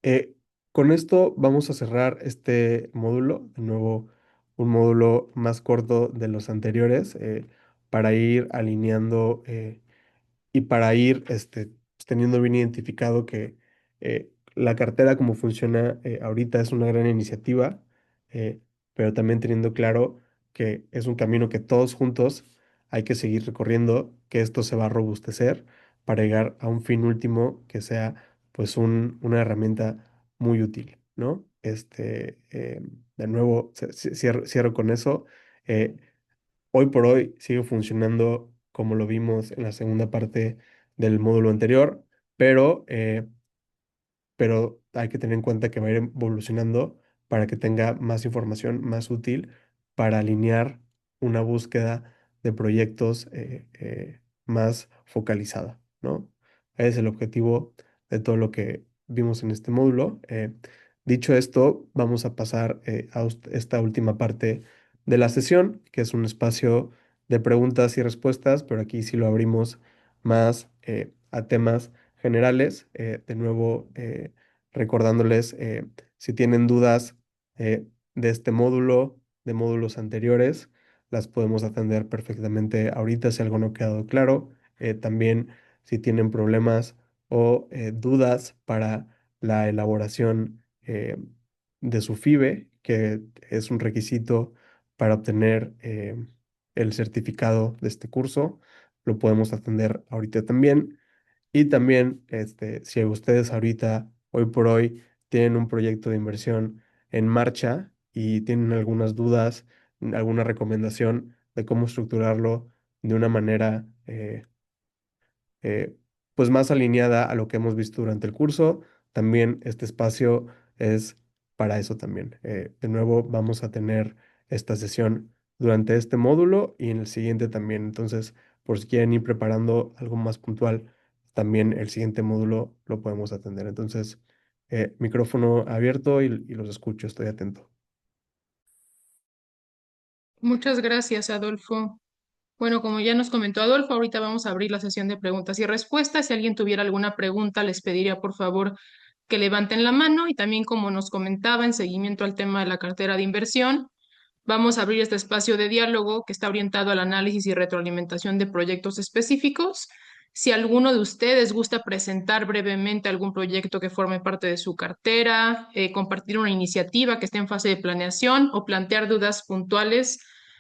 Eh, con esto vamos a cerrar este módulo, de nuevo un módulo más corto de los anteriores, para ir alineando y para ir pues, teniendo bien identificado que la cartera como funciona ahorita es una gran iniciativa, eh, pero también teniendo claro que es un camino que todos juntos hay que seguir recorriendo, que esto se va a robustecer para llegar a un fin último que sea pues una herramienta muy útil, ¿no? De nuevo, cierro con eso. eh, Hoy por hoy sigue funcionando como lo vimos en la segunda parte del módulo anterior, pero hay que tener en cuenta que va a ir evolucionando para que tenga más información más útil para alinear una búsqueda de proyectos más focalizada, ¿no? Ese es el objetivo de todo lo que vimos en este módulo. Dicho esto, vamos a pasar a esta última parte de la sesión, que es un espacio de preguntas y respuestas, pero aquí sí lo abrimos más a temas generales. De nuevo, recordándoles si tienen dudas de este módulo, de módulos anteriores, las podemos atender perfectamente ahorita si algo no ha quedado claro. También si tienen problemas o dudas para la elaboración de su FIBE, que es un requisito para obtener el certificado de este curso, lo podemos atender ahorita también. Y también, si ustedes ahorita, hoy por hoy, tienen un proyecto de inversión en marcha y tienen algunas dudas, alguna recomendación de cómo estructurarlo de una manera, eh, pues más alineada a lo que hemos visto durante el curso, también este espacio es para eso también. De nuevo, vamos a tener esta sesión durante este módulo y en el siguiente también. Entonces, por si quieren ir preparando algo más puntual, también el siguiente módulo lo podemos atender. Entonces, micrófono abierto y los escucho, estoy atento. Muchas gracias, Adolfo. Bueno, como ya nos comentó Adolfo, ahorita vamos a abrir la sesión de preguntas y respuestas. Si alguien tuviera alguna pregunta, les pediría por favor que levanten la mano y también como nos comentaba en seguimiento al tema de la cartera de inversión, vamos a abrir este espacio de diálogo que está orientado al análisis y retroalimentación de proyectos específicos. Si alguno de ustedes gusta presentar brevemente algún proyecto que forme parte de su cartera, compartir una iniciativa que esté en fase de planeación o plantear dudas puntuales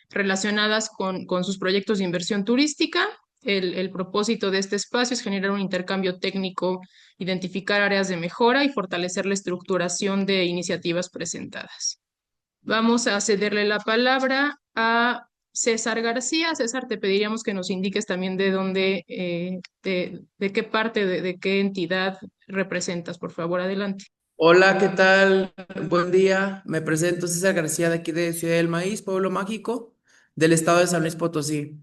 relacionadas con sus proyectos de inversión turística, el propósito de este espacio es generar un intercambio técnico, identificar áreas de mejora y fortalecer la estructuración de iniciativas presentadas. Vamos a cederle la palabra a César García. César, te pediríamos que nos indiques también de dónde, de qué parte, de qué entidad representas. Por favor, adelante. Hola, ¿qué tal? Buen día. Me presento César García de aquí de Ciudad del Maíz, Pueblo Mágico, del estado de San Luis Potosí.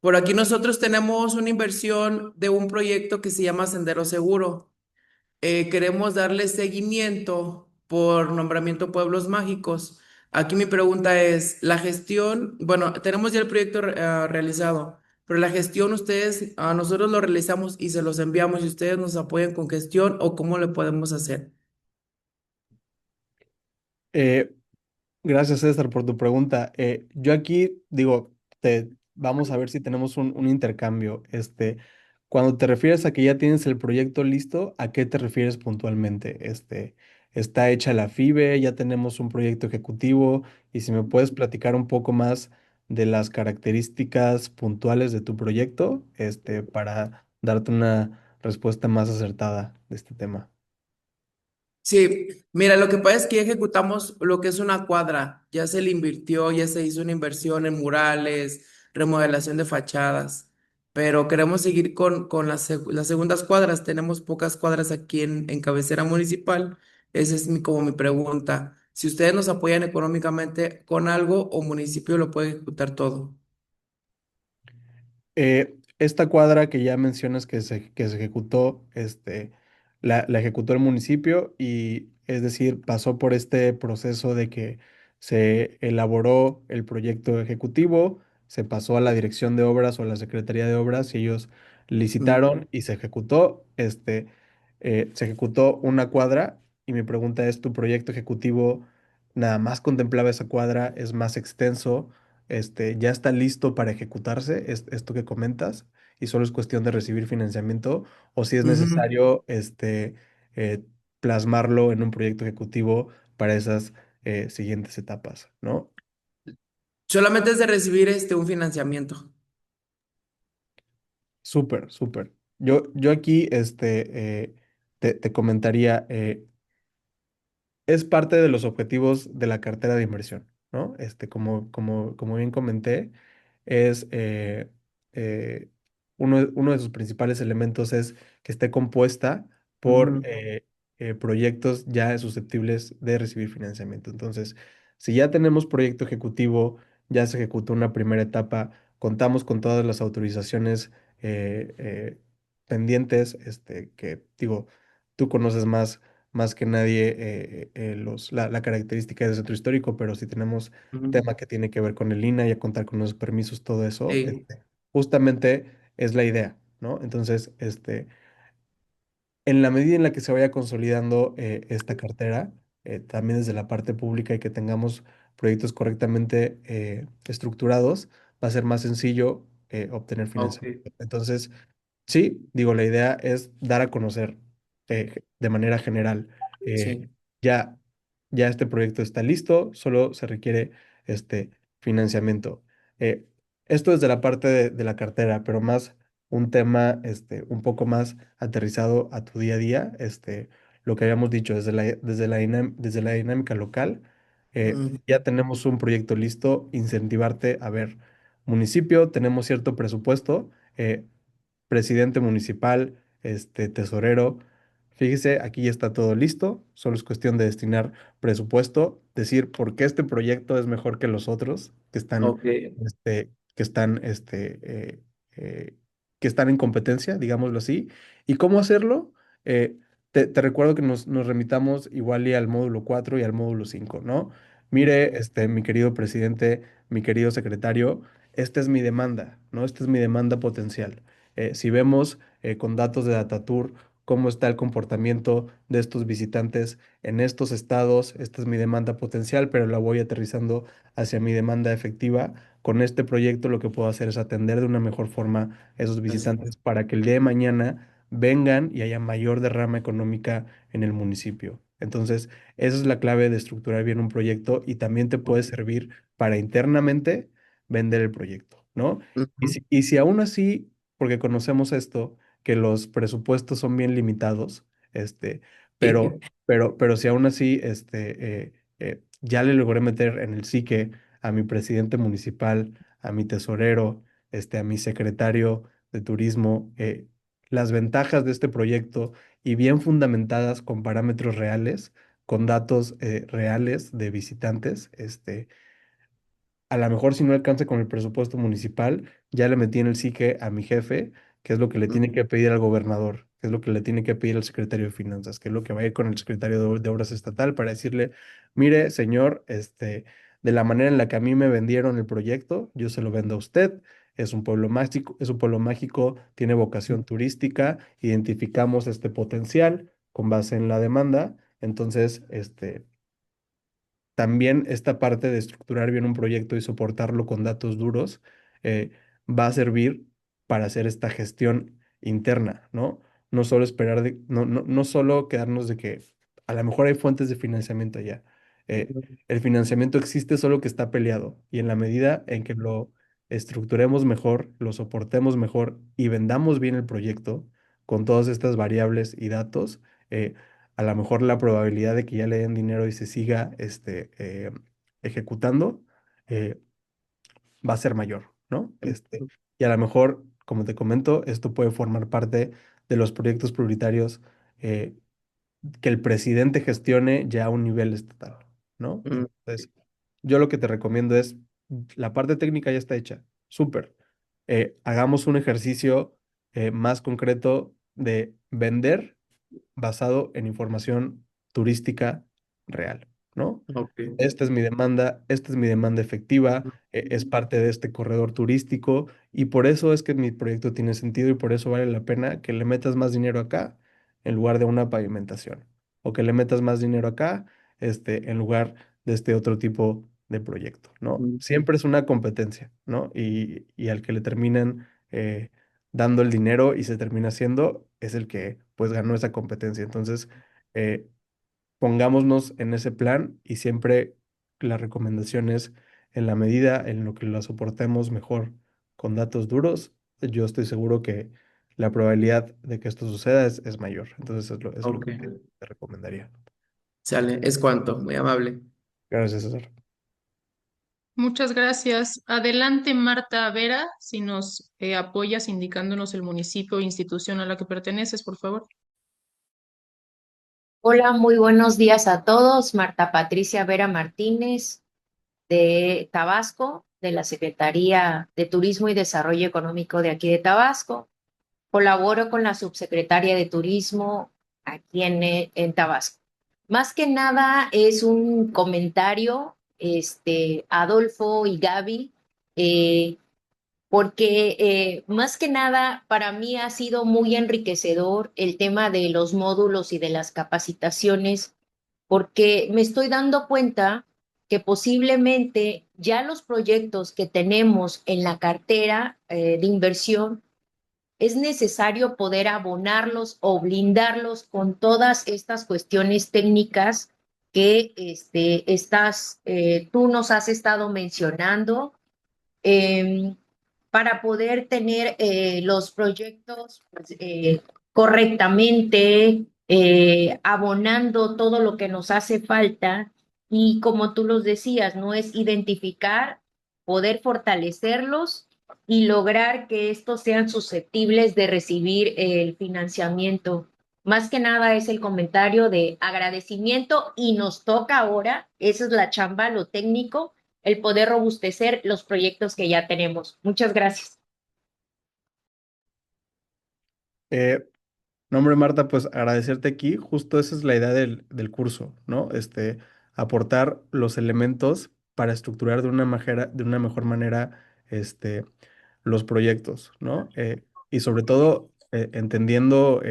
Por aquí nosotros tenemos una inversión de un proyecto que se llama Sendero Seguro. Queremos darle seguimiento por nombramiento Pueblos Mágicos. Aquí mi pregunta es, la gestión, bueno, tenemos ya el proyecto realizado, pero la gestión ustedes, a nosotros lo realizamos y se los enviamos y ustedes nos apoyan con gestión o cómo le podemos hacer. Eh, Gracias, César, por tu pregunta. Yo aquí digo, vamos a ver si tenemos un intercambio. Cuando te refieres a que ya tienes el proyecto listo, ¿a qué te refieres puntualmente? ¿Está hecha la FIBE? ¿Ya tenemos un proyecto ejecutivo? Y si me puedes platicar un poco más de las características puntuales de tu proyecto, para darte una respuesta más acertada de este tema. Sí, mira, lo que pasa es que ya ejecutamos lo que es una cuadra, ya se le invirtió, ya se hizo una inversión en murales, remodelación de fachadas, pero queremos seguir con las segundas cuadras, tenemos pocas cuadras aquí en cabecera municipal, esa es como mi pregunta, si ustedes nos apoyan económicamente con algo o municipio lo puede ejecutar todo. Esta cuadra que ya mencionas que se ejecutó, la ejecutó el municipio y es decir, pasó por este proceso de que se elaboró el proyecto ejecutivo, se pasó a la dirección de obras o a la Secretaría de Obras y ellos Mm. licitaron y se ejecutó una cuadra y mi pregunta es, ¿tu proyecto ejecutivo nada más contemplaba esa cuadra? ¿Es más extenso? ¿Ya está listo para ejecutarse esto que comentas? Y solo es cuestión de recibir financiamiento, o si es Ujú. necesario eh, plasmarlo en un proyecto ejecutivo para esas siguientes etapas, ¿no? Solamente es de recibir un financiamiento. Súper, súper. Yo aquí te comentaría, es parte de los objetivos de la cartera de inversión, ¿no? Como bien comenté, es uno de sus principales elementos es que esté compuesta por Ujú, proyectos ya susceptibles de recibir financiamiento. Entonces, si ya tenemos proyecto ejecutivo, ya se ejecutó una primera etapa, contamos con todas las autorizaciones pendientes, que digo, tú conoces más que nadie la característica del centro histórico, pero si tenemos ujú. tema que tiene que ver con el INAH y a contar con los permisos, todo eso, Sí. justamente es la idea, ¿no? Entonces, en la medida en la que se vaya consolidando esta cartera, también desde la parte pública y que tengamos proyectos correctamente estructurados, va a ser más sencillo obtener Ok. financiamiento. Entonces, sí, digo, la idea es dar a conocer de manera general. eh, Sí. ya, ya este proyecto está listo, solo se requiere este financiamiento. Eh, Esto desde la parte de la cartera, pero más un tema un poco más aterrizado a tu día a día, lo que habíamos dicho desde la dinámica local. Mm, Ya tenemos un proyecto listo, incentivarte a ver, municipio, tenemos cierto presupuesto. Presidente municipal, tesorero. Fíjese, aquí ya está todo listo, solo es cuestión de destinar presupuesto, decir por qué este proyecto es mejor que los otros ok. que están, eh, que están en competencia, digámoslo así. ¿Y cómo hacerlo? Eh, te recuerdo que nos remitamos igual y al módulo 4 y al módulo 5, ¿no? Mm, Mire, mi querido presidente, mi querido secretario, esta es mi demanda, ¿no? Esta es mi demanda potencial. Si vemos con datos de Datatur cómo está el comportamiento de estos visitantes en estos estados, esta es mi demanda potencial, pero la voy aterrizando hacia mi demanda efectiva. Con este proyecto lo que puedo hacer es atender de una mejor forma a esos eso. visitantes para que el día de mañana vengan y haya mayor derrama económica en el municipio. Entonces, esa es la clave de estructurar bien un proyecto y también te puede servir para internamente vender el proyecto, ¿no? Ujú. Y si aún así, porque conocemos esto, que los presupuestos son bien limitados, este, pero, Sí. pero si aún así, ya le logré meter en el psique a mi presidente municipal, a mi tesorero, a mi secretario de turismo, las ventajas de este proyecto y bien fundamentadas con parámetros reales, con datos reales de visitantes, a lo mejor si no alcanza con el presupuesto municipal, ya le metí en el psique a mi jefe, que es lo que le Mm, tiene que pedir al gobernador, que es lo que le tiene que pedir al secretario de Finanzas, que es lo que va a ir con el secretario de Obras Estatal para decirle, mire, señor, de la manera en la que a mí me vendieron el proyecto, yo se lo vendo a usted. Es un pueblo mágico, tiene vocación turística, identificamos este potencial con base en la demanda, entonces, también esta parte de estructurar bien un proyecto y soportarlo con datos duros eh, va a servir para hacer esta gestión interna, ¿no? No solo esperar no solo quedarnos de que a lo mejor hay fuentes de financiamiento allá. Eh, el financiamiento existe, solo que está peleado. Y en la medida en que lo estructuremos mejor, lo soportemos mejor y vendamos bien el proyecto con todas estas variables y datos, a lo mejor la probabilidad de que ya le den dinero y se siga ejecutando eh, va a ser mayor, ¿no? Y a lo mejor, como te comento, esto puede formar parte de los proyectos prioritarios eh, que el presidente gestione ya a un nivel estatal, ¿no? mm, Entonces, yo lo que te recomiendo es, la parte técnica ya está hecha, súper. Hagamos un ejercicio más concreto de vender basado en información turística real, ¿no? ok. Esta es mi demanda efectiva, es parte de este corredor turístico y por eso es que mi proyecto tiene sentido y por eso vale la pena que le metas más dinero acá en lugar de una pavimentación. o que le metas más dinero acá, en lugar de este otro tipo de proyecto, ¿no? Mm. Siempre es una competencia, ¿no? Y al que le terminan dando el dinero y se termina haciendo, es el que pues ganó esa competencia. Entonces, eh, pongámonos en ese plan y siempre la recomendación es en la medida en lo que lo soportemos mejor con datos duros, yo estoy seguro que la probabilidad de que esto suceda es mayor. Entonces es lo Ok, que te recomendaría. sale, es cuanto, muy amable. Gracias, César. Muchas gracias. Adelante, Marta Vera, si nos apoyas indicándonos el municipio o institución a la que perteneces, por favor. Hola, muy buenos días a todos. Marta Patricia Vera Martínez de Tabasco, de la Secretaría de Turismo y Desarrollo Económico de aquí de Tabasco. Colaboro con la subsecretaria de Turismo aquí en Tabasco. Más que nada es un comentario, Adolfo y Gaby, eh, porque más que nada para mí ha sido muy enriquecedor el tema de los módulos y de las capacitaciones, porque me estoy dando cuenta que posiblemente ya los proyectos que tenemos en la cartera de inversión es necesario poder abonarlos o blindarlos con todas estas cuestiones técnicas que tú nos has estado mencionando. em, para poder tener los proyectos pues, correctamente, abonando todo lo que nos hace falta y como tú los decías, no es identificar, poder fortalecerlos y lograr que estos sean susceptibles de recibir el financiamiento. Más que nada es el comentario de agradecimiento y nos toca ahora, esa es la chamba, lo técnico, el poder robustecer los proyectos que ya tenemos. Muchas gracias. Eh, no, hombre, Marta, pues agradecerte aquí. Justo esa es la idea del curso, ¿no? Aportar los elementos para estructurar de una mejor manera, los proyectos, ¿no? Y sobre todo, entendiendo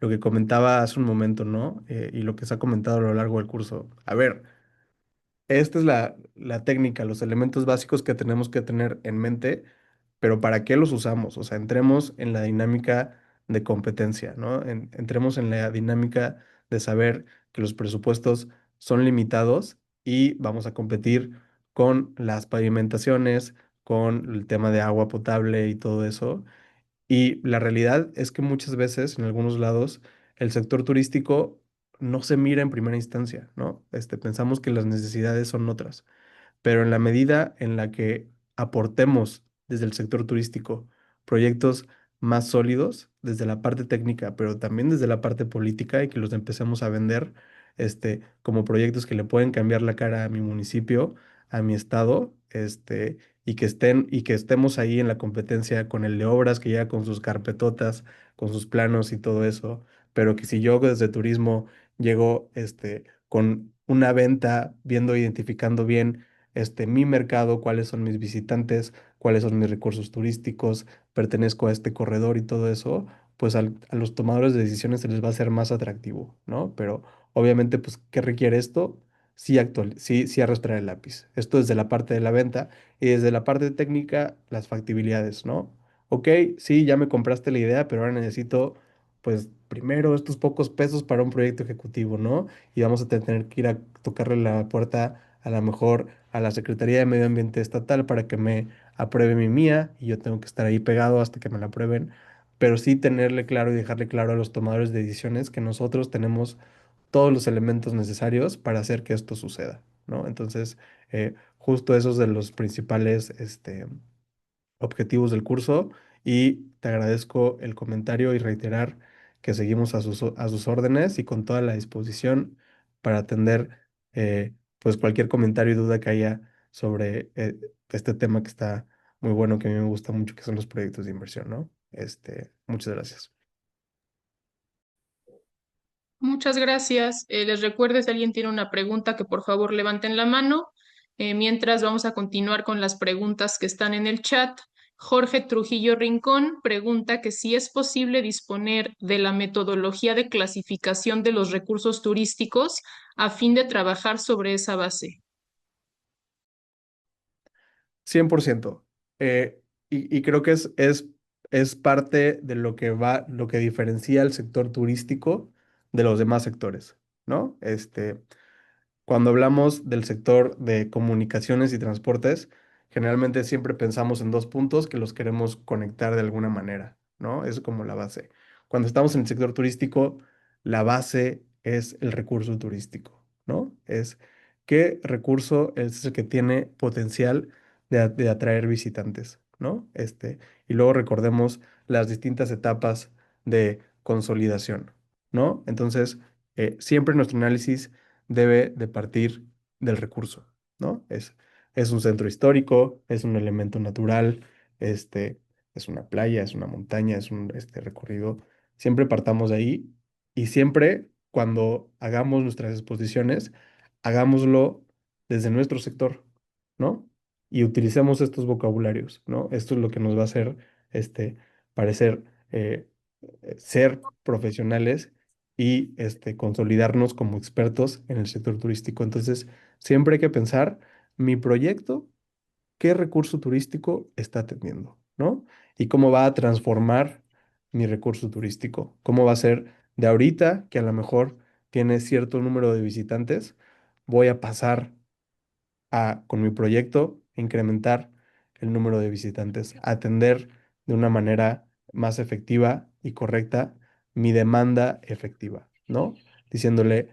lo que comentaba hace un momento, ¿no? Y lo que se ha comentado a lo largo del curso. A ver, esta es la técnica, los elementos básicos que tenemos que tener en mente, pero ¿para qué los usamos? O sea, entremos en la dinámica de competencia, ¿no? Entremos en la dinámica de saber que los presupuestos son limitados y vamos a competir con las pavimentaciones, con el tema de agua potable y todo eso. Y la realidad es que muchas veces, en algunos lados, el sector turístico no se mira en primera instancia, ¿no? Pensamos que las necesidades son otras, pero en la medida en la que aportemos desde el sector turístico proyectos más sólidos, desde la parte técnica, pero también desde la parte política y que los empecemos a vender, como proyectos que le pueden cambiar la cara a mi municipio, a mi estado, y que estemos ahí en la competencia con el de obras que llega con sus carpetotas, con sus planos y todo eso, pero que si yo desde turismo llego, con una venta, viendo, identificando bien mi mercado, cuáles son mis visitantes, cuáles son mis recursos turísticos, pertenezco a este corredor y todo eso, pues a los tomadores de decisiones se les va a hacer más atractivo, ¿no? Pero obviamente, pues, ¿qué requiere esto? Sí arrastrar el lápiz. Esto desde la parte de la venta y desde la parte técnica, las factibilidades, ¿no? Ok, sí, ya me compraste la idea, pero ahora necesito, pues, primero estos pocos pesos para un proyecto ejecutivo, ¿no? Y vamos a tener que ir a tocarle la puerta a lo mejor a la Secretaría de Medio Ambiente Estatal para que me apruebe mi mía y yo tengo que estar ahí pegado hasta que me la aprueben, pero sí tenerle claro y dejarle claro a los tomadores de decisiones que nosotros tenemos todos los elementos necesarios para hacer que esto suceda, ¿no? Entonces, justo esos de los principales, objetivos del curso y te agradezco el comentario y reiterar que seguimos a sus órdenes y con toda la disposición para atender pues cualquier comentario y duda que haya sobre este tema que está muy bueno, que a mí me gusta mucho, que son los proyectos de inversión, ¿no? Muchas gracias. Muchas gracias. Les recuerdo si alguien tiene una pregunta que por favor levanten la mano. Mientras vamos a continuar con las preguntas que están en el chat. Jorge Trujillo Rincón pregunta que si es posible disponer de la metodología de clasificación de los recursos turísticos a fin de trabajar sobre esa base. 100%. Y creo que es parte de lo que diferencia al sector turístico de los demás sectores, ¿no? Cuando hablamos del sector de comunicaciones y transportes, generalmente siempre pensamos en dos puntos que los queremos conectar de alguna manera, ¿no? Es como la base. Cuando estamos en el sector turístico, la base es el recurso turístico, ¿no? Es qué recurso es el que tiene potencial de atraer visitantes, ¿no? Y luego recordemos las distintas etapas de consolidación, ¿no? Entonces, siempre nuestro análisis debe de partir del recurso, ¿no? Es un centro histórico, es un elemento natural, este, es una playa, es una montaña, es un recorrido. Siempre partamos de ahí y siempre cuando hagamos nuestras exposiciones, hagámoslo desde nuestro sector, ¿no? Y utilicemos estos vocabularios, ¿no? Esto es lo que nos va a hacer, parecer ser profesionales y consolidarnos como expertos en el sector turístico. Entonces, siempre hay que pensar mi proyecto, qué recurso turístico está atendiendo, ¿no? Y cómo va a transformar mi recurso turístico, cómo va a ser de ahorita, que a lo mejor tiene cierto número de visitantes, voy a pasar con mi proyecto, incrementar el número de visitantes, atender de una manera más efectiva y correcta mi demanda efectiva, ¿no? Diciéndole,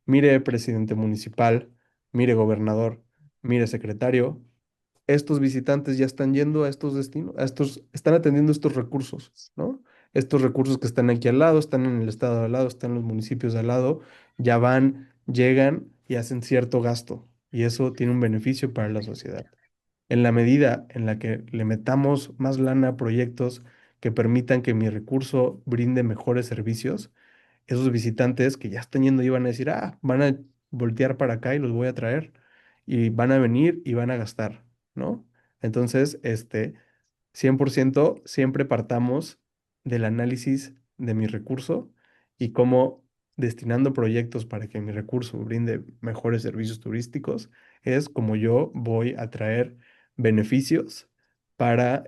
mire, presidente municipal, mire, gobernador, mire, secretario, estos visitantes ya están yendo a estos destinos, están atendiendo estos recursos, ¿no? Estos recursos que están aquí al lado, están en el estado de al lado, están en los municipios de al lado, ya van, llegan y hacen cierto gasto, y eso tiene un beneficio para la sociedad. En la medida en la que le metamos más lana a proyectos que permitan que mi recurso brinde mejores servicios, esos visitantes que ya están yendo y van a decir, van a voltear para acá y los voy a traer y van a venir y van a gastar, ¿no? Entonces, 100% siempre partamos del análisis de mi recurso y cómo destinando proyectos para que mi recurso brinde mejores servicios turísticos es como yo voy a traer beneficios para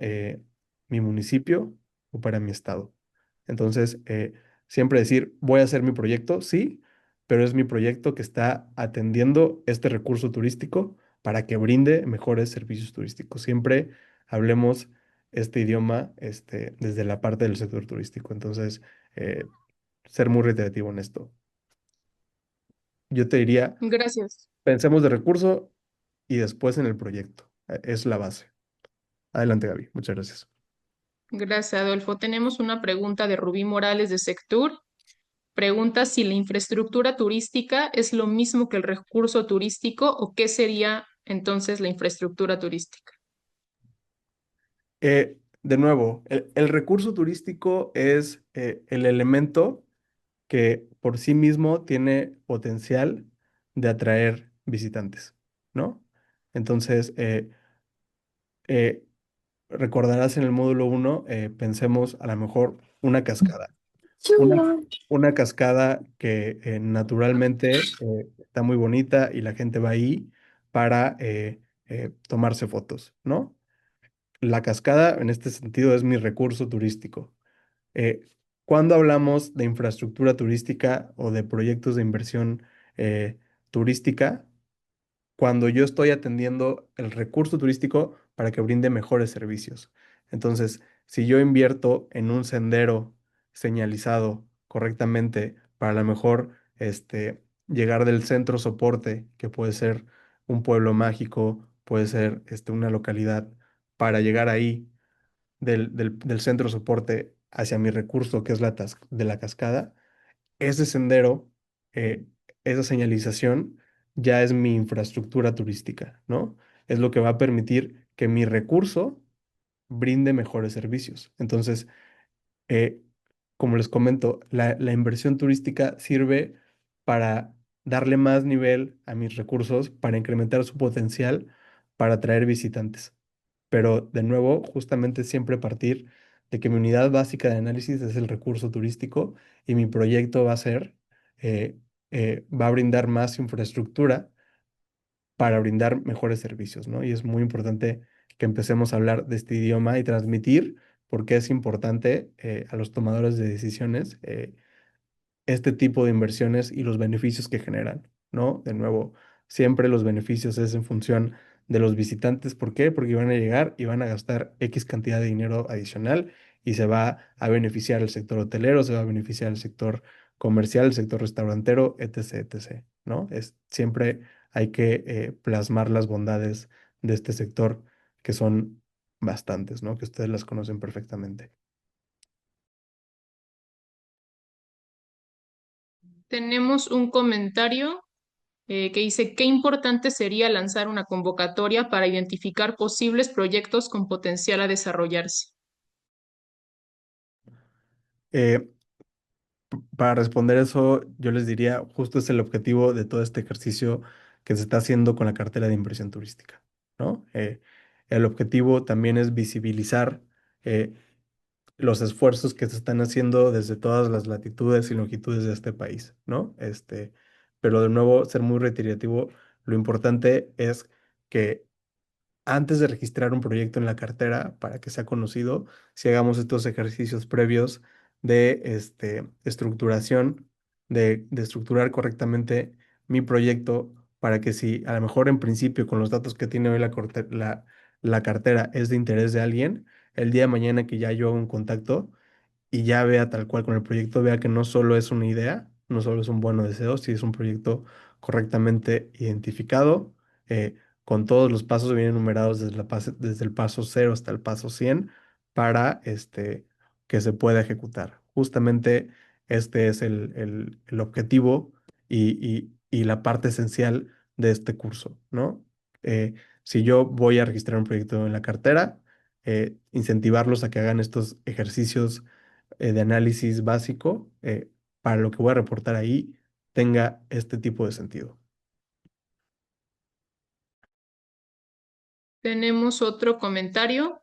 mi municipio o para mi estado. Entonces, siempre decir, voy a hacer mi proyecto, sí, pero es mi proyecto que está atendiendo este recurso turístico para que brinde mejores servicios turísticos. Siempre hablemos este idioma desde la parte del sector turístico. Entonces, ser muy reiterativo en esto. Yo te diría, Gracias. pensemos de recurso y después en el proyecto. Es la base. Adelante, Gaby. Muchas gracias. Gracias, Adolfo. Tenemos una pregunta de Rubí Morales de Sectur. Pregunta si la infraestructura turística es lo mismo que el recurso turístico o qué sería entonces la infraestructura turística. De nuevo, el recurso turístico es el elemento que por sí mismo tiene potencial de atraer visitantes, ¿no? Entonces, eh, recordarás en el módulo 1, pensemos a lo mejor una cascada. Una, una cascada que naturalmente está muy bonita y la gente va ahí para tomarse fotos, ¿no? La cascada en este sentido es mi recurso turístico. Eh, Cuando hablamos de infraestructura turística o de proyectos de inversión turística, cuando yo estoy atendiendo el recurso turístico para que brinde mejores servicios. Entonces, si yo invierto en un sendero señalizado correctamente para a lo mejor llegar del centro soporte, que puede ser un pueblo mágico, puede ser una localidad, para llegar ahí del centro soporte hacia mi recurso, que es de la cascada, ese sendero, eh, esa señalización ya es mi infraestructura turística, ¿no? Es lo que va a permitir que mi recurso brinde mejores servicios. Entonces, eh, como les comento, la inversión turística sirve para darle más nivel a mis recursos, para incrementar su potencial, para atraer visitantes. Pero de nuevo, justamente siempre partir de que mi unidad básica de análisis es el recurso turístico y mi proyecto va a ser, eh, va a brindar más infraestructura para brindar mejores servicios, ¿no? Y es muy importante que empecemos a hablar de este idioma y transmitir por qué es importante a los tomadores de decisiones este tipo de inversiones y los beneficios que generan, ¿no? De nuevo, siempre los beneficios es en función de los visitantes. ¿Por qué? Porque van a llegar y van a gastar X cantidad de dinero adicional y se va a beneficiar el sector hotelero, se va a beneficiar el sector comercial, el sector restaurantero, etc., etc., ¿no? Siempre hay que plasmar las bondades de este sector, que son bastantes, ¿no? Que ustedes las conocen perfectamente. Tenemos un comentario que dice, qué importante sería lanzar una convocatoria para identificar posibles proyectos con potencial a desarrollarse. Eh, Para responder eso, yo les diría, justo es el objetivo de todo este ejercicio que se está haciendo con la cartera de inversión turística, ¿no? El objetivo también es visibilizar eh, los esfuerzos que se están haciendo desde todas las latitudes y longitudes de este país, ¿no? Pero de nuevo, ser muy reiterativo, lo importante es que antes de registrar un proyecto en la cartera para que sea conocido, si hagamos estos ejercicios previos de estructuración, de estructurar correctamente mi proyecto para que si a lo mejor en principio con los datos que tiene hoy la cartera es de interés de alguien, el día de mañana que ya yo haga un contacto, y ya vea tal cual con el proyecto, vea que no solo es una idea, no solo es un buen deseo, si es un proyecto correctamente identificado, con todos los pasos bien enumerados desde el paso 0 hasta el paso 100 para que se pueda ejecutar. Justamente este es el objetivo y la parte esencial de este curso, ¿no? Si yo voy a registrar un proyecto en la cartera, incentivarlos a que hagan estos ejercicios de análisis básico para lo que voy a reportar ahí tenga este tipo de sentido. Tenemos otro comentario.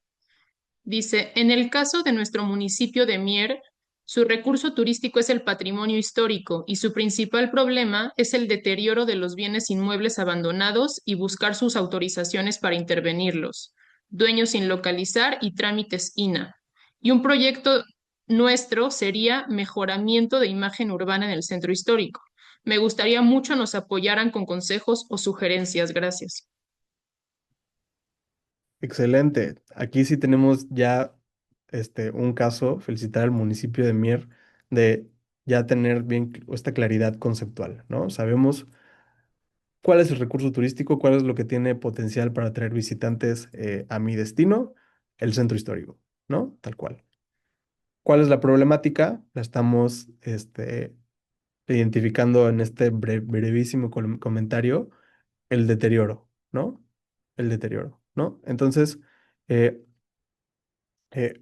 Dice, en el caso de nuestro municipio de Mier, su recurso turístico es el patrimonio histórico y su principal problema es el deterioro de los bienes inmuebles abandonados y buscar sus autorizaciones para intervenirlos, dueños sin localizar y trámites INA. Y un proyecto nuestro sería mejoramiento de imagen urbana en el centro histórico. Me gustaría mucho nos apoyaran con consejos o sugerencias. Gracias. Excelente. Aquí sí tenemos ya un caso, felicitar al municipio de Mier de ya tener bien esta claridad conceptual, ¿no? Sabemos cuál es el recurso turístico, cuál es lo que tiene potencial para atraer visitantes a mi destino, el centro histórico, ¿no? Tal cual. ¿Cuál es la problemática? La estamos identificando en este brevísimo comentario, el deterioro, ¿no? El deterioro, ¿no? Entonces, eh, eh,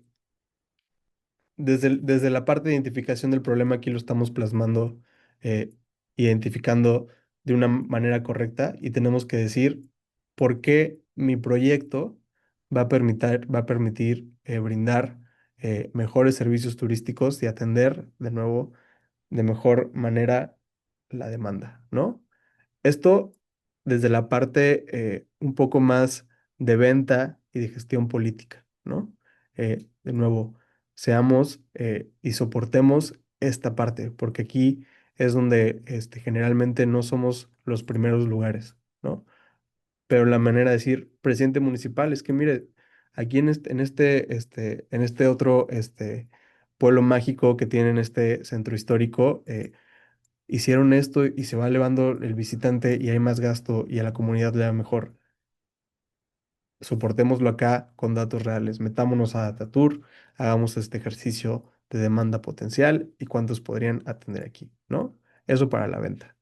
desde la parte de identificación del problema, aquí lo estamos plasmando, eh, identificando de una manera correcta y tenemos que decir por qué mi proyecto va a permitir brindar mejores servicios turísticos y atender de nuevo de mejor manera la demanda, ¿no? Esto desde la parte un poco más de venta y de gestión política, ¿no? De nuevo, seamos y soportemos esta parte, porque aquí es donde generalmente no somos los primeros lugares, ¿no? Pero la manera de decir presidente municipal es que, mire, aquí en este otro pueblo mágico que tienen este centro histórico, hicieron esto y se va elevando el visitante y hay más gasto y a la comunidad le da mejor. Soportémoslo acá con datos reales. Metámonos a Datatur, hagamos este ejercicio de demanda potencial y cuántos podrían atender aquí, ¿no? Eso para la venta.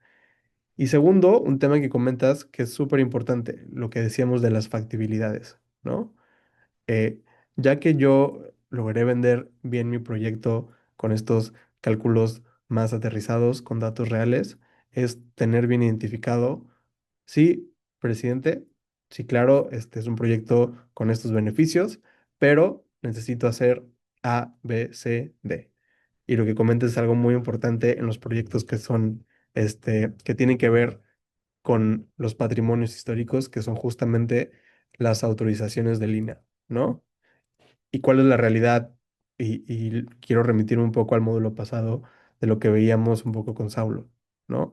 Y segundo, un tema que comentas que es súper importante, lo que decíamos de las factibilidades, ¿no? Eh, ya que yo logré vender bien mi proyecto con estos cálculos más aterrizados, con datos reales, es tener bien identificado, sí, presidente, Sí, claro, este es un proyecto con estos beneficios, pero necesito hacer A, B, C, D. Y lo que comentas es algo muy importante en los proyectos que son, que tienen que ver con los patrimonios históricos, que son justamente las autorizaciones del INAH, ¿no? ¿Y cuál es la realidad? Y quiero remitirme un poco al módulo pasado de lo que veíamos un poco con Saulo, ¿no?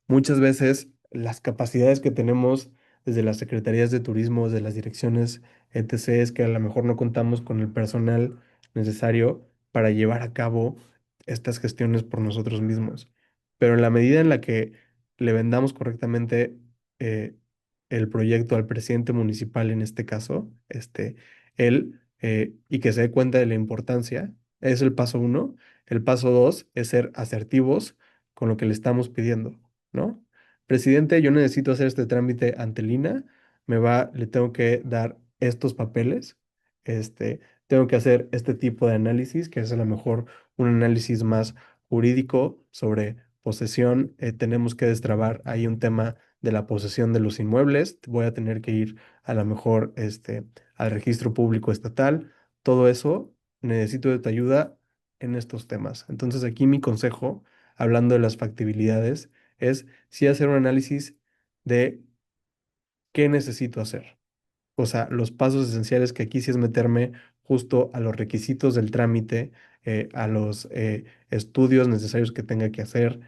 Muchas veces las capacidades que tenemos desde las secretarías de turismo, de las direcciones, etc., es que a lo mejor no contamos con el personal necesario para llevar a cabo estas gestiones por nosotros mismos. Pero en la medida en la que le vendamos correctamente eh, el proyecto al presidente municipal, en este caso, él, y que se dé cuenta de la importancia, es el paso uno. El paso dos es ser asertivos con lo que le estamos pidiendo, ¿no? Presidente, yo necesito hacer este trámite ante el INAH, le tengo que dar estos papeles, tengo que hacer este tipo de análisis, que es a lo mejor un análisis más jurídico sobre posesión, tenemos que destrabar ahí un tema de la posesión de los inmuebles, voy a tener que ir a lo mejor al registro público estatal, todo eso, necesito de tu ayuda en estos temas. Entonces aquí mi consejo, hablando de las factibilidades, es sí hacer un análisis de qué necesito hacer. O sea, los pasos esenciales que aquí sí es meterme justo a los requisitos del trámite, a los estudios necesarios que tenga que hacer,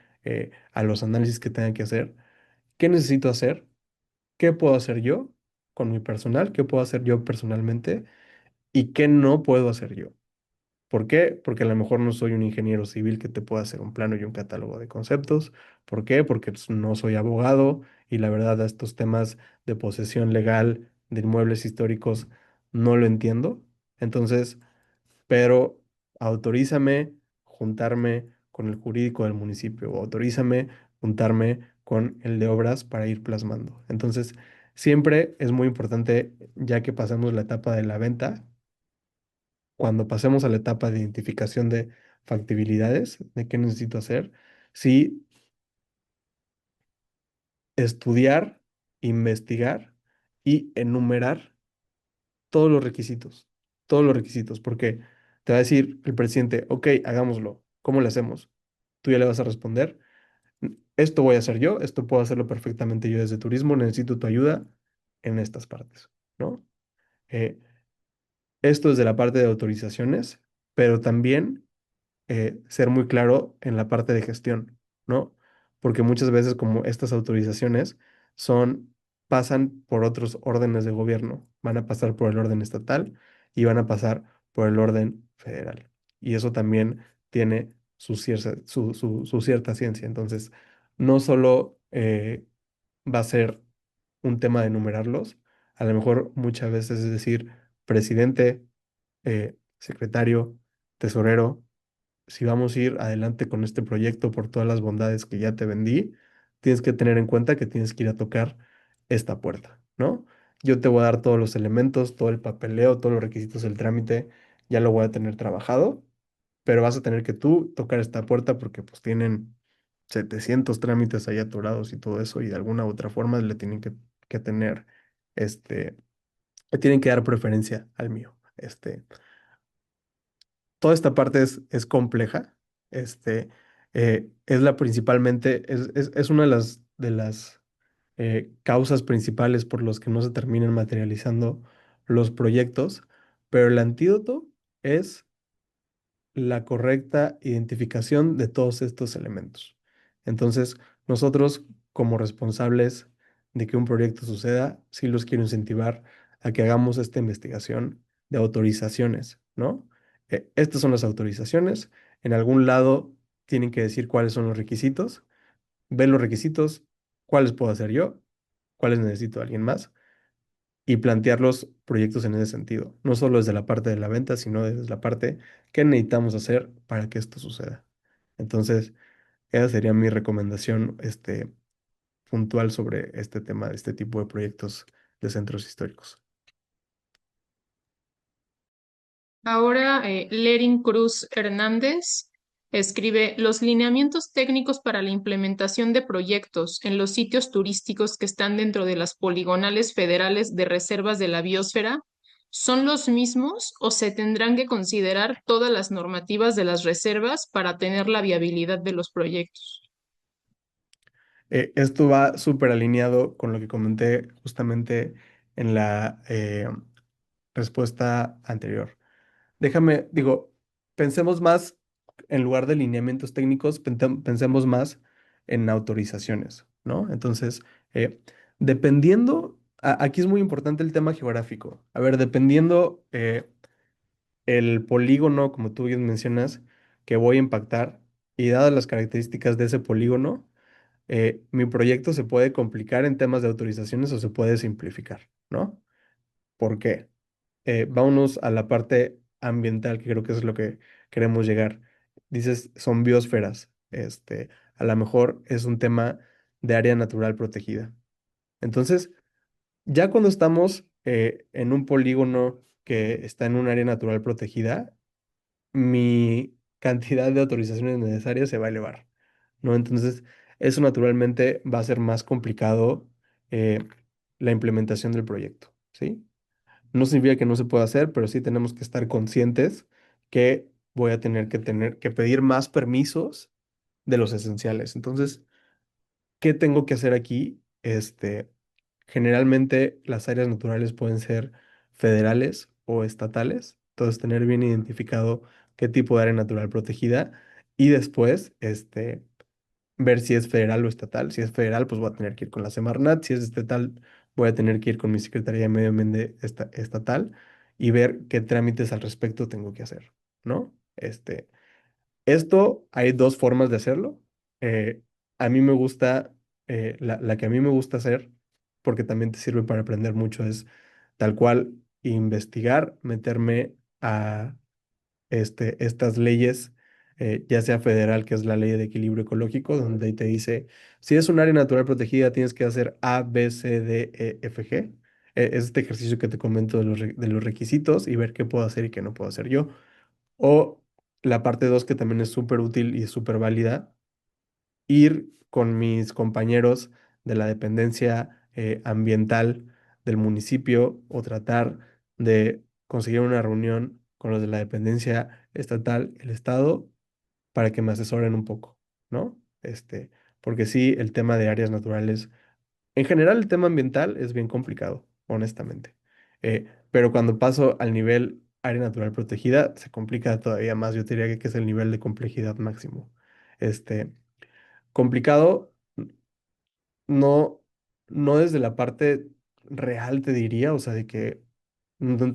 a los análisis que tenga que hacer. ¿Qué necesito hacer? ¿Qué puedo hacer yo con mi personal? ¿Qué puedo hacer yo personalmente? ¿Y qué no puedo hacer yo? ¿Por qué? Porque a lo mejor no soy un ingeniero civil que te pueda hacer un plano y un catálogo de conceptos. ¿Por qué? Porque pues, no soy abogado y la verdad a estos temas de posesión legal de inmuebles históricos no lo entiendo. Entonces, pero autorízame juntarme con el jurídico del municipio o autorízame juntarme con el de obras para ir plasmando. Entonces, siempre es muy importante, ya que pasamos la etapa de la venta, cuando pasemos a la etapa de identificación de factibilidades, de qué necesito hacer, sí estudiar, investigar y enumerar todos los requisitos, porque te va a decir el presidente, ok, hagámoslo, ¿cómo lo hacemos? Tú ya le vas a responder, esto voy a hacer yo, esto puedo hacerlo perfectamente yo desde turismo, necesito tu ayuda en estas partes, ¿no? Eh, Esto es de la parte de autorizaciones, pero también ser muy claro en la parte de gestión, ¿no? Porque muchas veces como estas autorizaciones pasan por otros órdenes de gobierno, van a pasar por el orden estatal y van a pasar por el orden federal. Y eso también tiene su cierta ciencia. Entonces, no solo va a ser un tema de enumerarlos, a lo mejor muchas veces es decir, presidente, secretario, tesorero, si vamos a ir adelante con este proyecto por todas las bondades que ya te vendí, tienes que tener en cuenta que tienes que ir a tocar esta puerta, ¿no? Yo te voy a dar todos los elementos, todo el papeleo, todos los requisitos del trámite, ya lo voy a tener trabajado, pero vas a tener que tú tocar esta puerta porque pues tienen 700 trámites ahí atorados y todo eso y de alguna u otra forma le tienen que tener, este, le tienen que dar preferencia al mío. Toda esta parte es compleja. Es la principalmente, es una de las causas principales por los que no se terminan materializando los proyectos, pero el antídoto es la correcta identificación de todos estos elementos. Entonces, nosotros como responsables de que un proyecto suceda, sí los quiero incentivar a que hagamos esta investigación de autorizaciones, ¿no? Estas son las autorizaciones. En algún lado tienen que decir cuáles son los requisitos, ver los requisitos, cuáles puedo hacer yo, cuáles necesito alguien más y plantear los proyectos en ese sentido, no solo desde la parte de la venta, sino desde la parte que necesitamos hacer para que esto suceda. Entonces, esa sería mi recomendación, puntual sobre este tema, de este tipo de proyectos de centros históricos. Ahora, Lerin Cruz Hernández, Escribe, los lineamientos técnicos para la implementación de proyectos en los sitios turísticos que están dentro de las poligonales federales de reservas de la biosfera son los mismos o se tendrán que considerar todas las normativas de las reservas para tener la viabilidad de los proyectos. Esto va súper alineado con lo que comenté justamente en la respuesta anterior. Pensemos más, en lugar de lineamientos técnicos, pensemos más en autorizaciones, ¿no? Entonces, aquí es muy importante el tema geográfico. A ver, dependiendo el polígono, como tú bien mencionas, que voy a impactar, y dadas las características de ese polígono, mi proyecto se puede complicar en temas de autorizaciones o se puede simplificar, ¿no? ¿Por qué? Vámonos a la parte ambiental, que creo que es lo que queremos llegar. Dices, son biosferas. A lo mejor es un tema de área natural protegida. Entonces, ya cuando estamos en un polígono que está en un área natural protegida, mi cantidad de autorizaciones necesarias se va a elevar, ¿no? Entonces, eso naturalmente va a ser más complicado eh, la implementación del proyecto, ¿sí? No significa que no se pueda hacer, pero sí tenemos que estar conscientes que voy a tener que pedir más permisos de los esenciales. Entonces, ¿qué tengo que hacer aquí? Generalmente las áreas naturales pueden ser federales o estatales. Entonces, tener bien identificado qué tipo de área natural protegida y después, ver si es federal o estatal. Si es federal, pues voy a tener que ir con la Semarnat. Si es estatal, voy a tener que ir con mi Secretaría de Medio Ambiente estatal y ver qué trámites al respecto tengo que hacer, ¿no? Esto hay dos formas de hacerlo. Eh, a mí me gusta, la que a mí me gusta hacer, porque también te sirve para aprender mucho, es tal cual investigar, meterme a estas leyes, ya sea federal, que es la ley de equilibrio ecológico, donde ahí te dice, si es un área natural protegida, tienes que hacer A, B, C, D, E, F, G. Es este ejercicio que te comento de los requisitos y ver qué puedo hacer y qué no puedo hacer yo. O la parte 2 que también es súper útil y es súper válida, ir con mis compañeros de la dependencia ambiental del municipio o tratar de conseguir una reunión con los de la dependencia estatal, el estado, para que me asesoren un poco, ¿no? Porque sí, el tema de áreas naturales, en general el tema ambiental es bien complicado, honestamente. Pero cuando paso al nivel área natural protegida, se complica todavía más. Yo te diría que es el nivel de complejidad máximo. Este, complicado, no, no desde la parte real, te diría, o sea, de que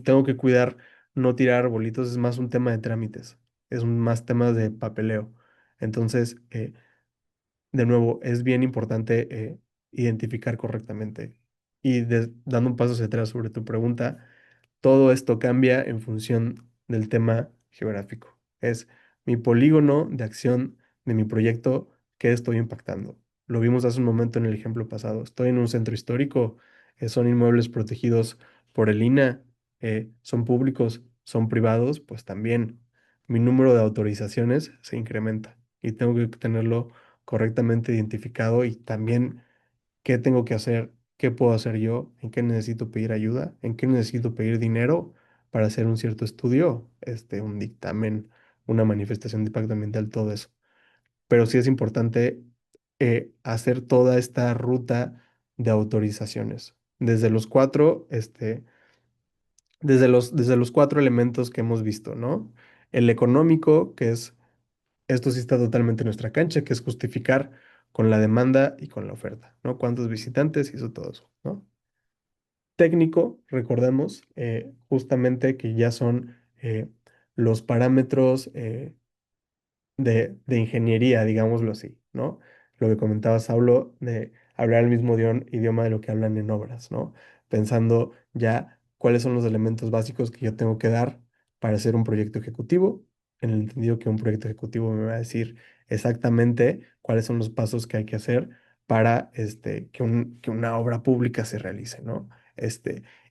tengo que cuidar no tirar arbolitos, es más un tema de trámites, es más temas de papeleo. Entonces, de nuevo, es bien importante identificar correctamente. Y dando un paso hacia atrás sobre tu pregunta, todo esto cambia en función del tema geográfico. Es mi polígono de acción de mi proyecto que estoy impactando. Lo vimos hace un momento en el ejemplo pasado. Estoy en un centro histórico, son inmuebles protegidos por el INAH, son públicos, son privados, pues también mi número de autorizaciones se incrementa y tengo que tenerlo correctamente identificado y también qué tengo que hacer, qué puedo hacer yo, en qué necesito pedir ayuda, en qué necesito pedir dinero para hacer un cierto estudio, un dictamen, una manifestación de impacto ambiental, todo eso. Pero sí es importante hacer toda esta ruta de autorizaciones. Desde los cuatro elementos que hemos visto, ¿no? El económico, que es esto sí está totalmente en nuestra cancha, que es justificar con la demanda y con la oferta, ¿no? ¿Cuántos visitantes? Y eso todo eso, ¿no? Técnico, recordemos justamente que ya son los parámetros de ingeniería, digámoslo así, ¿no? Lo que comentaba Saulo de hablar el mismo idioma de lo que hablan en obras, ¿no? Pensando ya cuáles son los elementos básicos que yo tengo que dar para hacer un proyecto ejecutivo, en el entendido que un proyecto ejecutivo me va a decir exactamente cuáles son los pasos que hay que hacer para que una obra pública se realice, ¿no?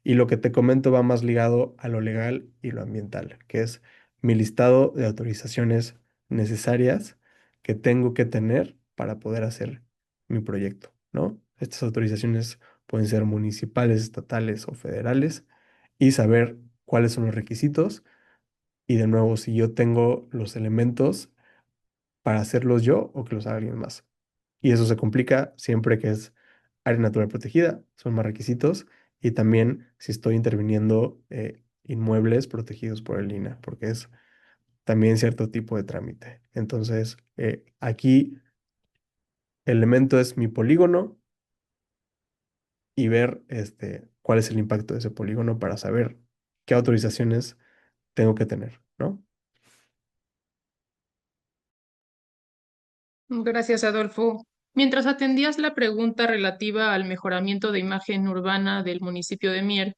Y lo que te comento va más ligado a lo legal y lo ambiental, que es mi listado de autorizaciones necesarias que tengo que tener para poder hacer mi proyecto, ¿no? Estas autorizaciones pueden ser municipales, estatales o federales y saber cuáles son los requisitos y de nuevo si yo tengo los elementos para hacerlos yo o que los haga alguien más. Y eso se complica siempre que es área natural protegida, son más requisitos y también si estoy interviniendo inmuebles protegidos por el INAH, porque es también cierto tipo de trámite. Entonces, aquí el elemento es mi polígono y ver cuál es el impacto de ese polígono para saber qué autorizaciones tengo que tener, ¿no? Gracias, Adolfo. Mientras atendías la pregunta relativa al mejoramiento de imagen urbana del municipio de Mier,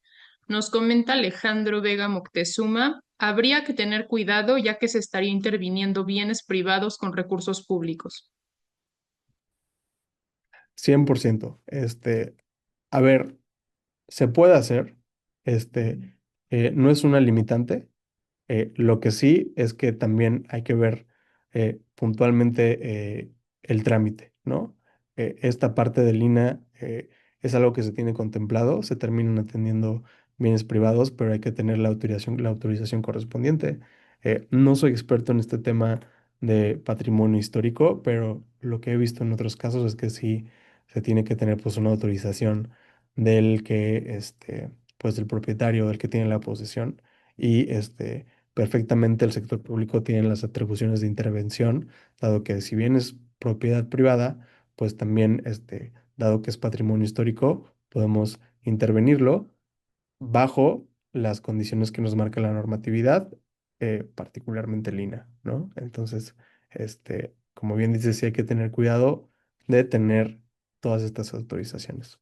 nos comenta Alejandro Vega Moctezuma, habría que tener cuidado ya que se estaría interviniendo bienes privados con recursos públicos. 100%. A ver, se puede hacer, no es una limitante. Lo que sí es que también hay que ver puntualmente el trámite, ¿no? Esta parte del INAH es algo que se tiene contemplado, se terminan atendiendo bienes privados, pero hay que tener la autorización correspondiente. No soy experto en este tema de patrimonio histórico, pero lo que he visto en otros casos es que sí se tiene que tener pues una autorización del que, pues del propietario, del que tiene la posesión y perfectamente el sector público tiene las atribuciones de intervención, dado que si bien es propiedad privada, pues también, dado que es patrimonio histórico, podemos intervenirlo bajo las condiciones que nos marca la normatividad, particularmente el INAH, ¿no? Entonces, como bien dices, sí hay que tener cuidado de tener todas estas autorizaciones.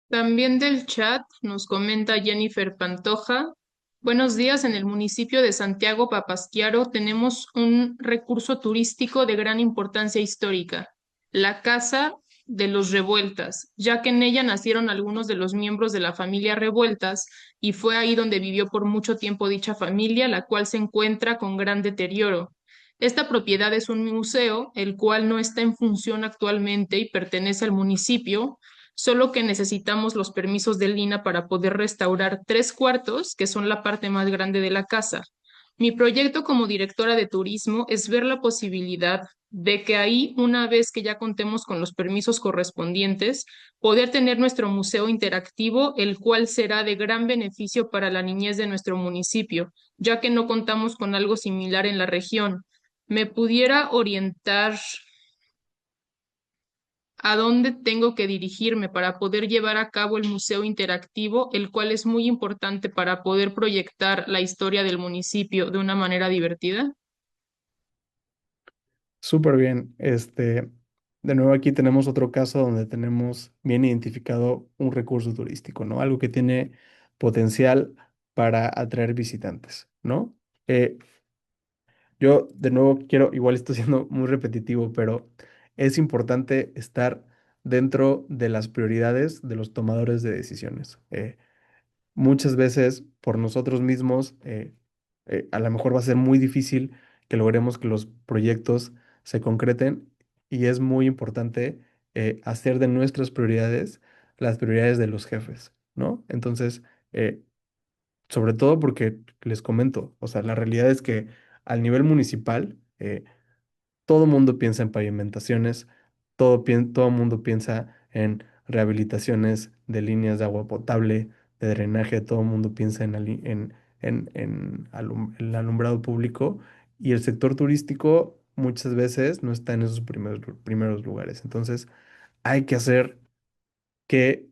También del chat nos comenta Jennifer Pantoja. Buenos días, en el municipio de Santiago Papasquiaro tenemos un recurso turístico de gran importancia histórica, la Casa de los Revueltas, ya que en ella nacieron algunos de los miembros de la familia Revueltas y fue ahí donde vivió por mucho tiempo dicha familia, la cual se encuentra con gran deterioro. Esta propiedad es un museo, el cual no está en función actualmente y pertenece al municipio, solo que necesitamos los permisos del INAH para poder restaurar 3 cuartos, que son la parte más grande de la casa. Mi proyecto como directora de turismo es ver la posibilidad de que ahí, una vez que ya contemos con los permisos correspondientes, poder tener nuestro museo interactivo, el cual será de gran beneficio para la niñez de nuestro municipio, ya que no contamos con algo similar en la región. ¿Me pudiera orientar a dónde tengo que dirigirme para poder llevar a cabo el museo interactivo, el cual es muy importante para poder proyectar la historia del municipio de una manera divertida? Súper bien. De nuevo aquí tenemos otro caso donde tenemos bien identificado un recurso turístico, ¿no? Algo que tiene potencial para atraer visitantes, ¿no? Eh, yo de nuevo quiero, igual estoy siendo muy repetitivo, pero es importante estar dentro de las prioridades de los tomadores de decisiones. Muchas veces por nosotros mismos, a lo mejor va a ser muy difícil que logremos que los proyectos se concreten y es muy importante hacer de nuestras prioridades las prioridades de los jefes, ¿no? Entonces, sobre todo porque les comento, o sea, la realidad es que al nivel municipal, todo mundo piensa en pavimentaciones, todo mundo piensa en rehabilitaciones de líneas de agua potable, de drenaje, todo mundo piensa en el alumbrado público y el sector turístico muchas veces no está en esos primeros lugares. Entonces, hay que hacer que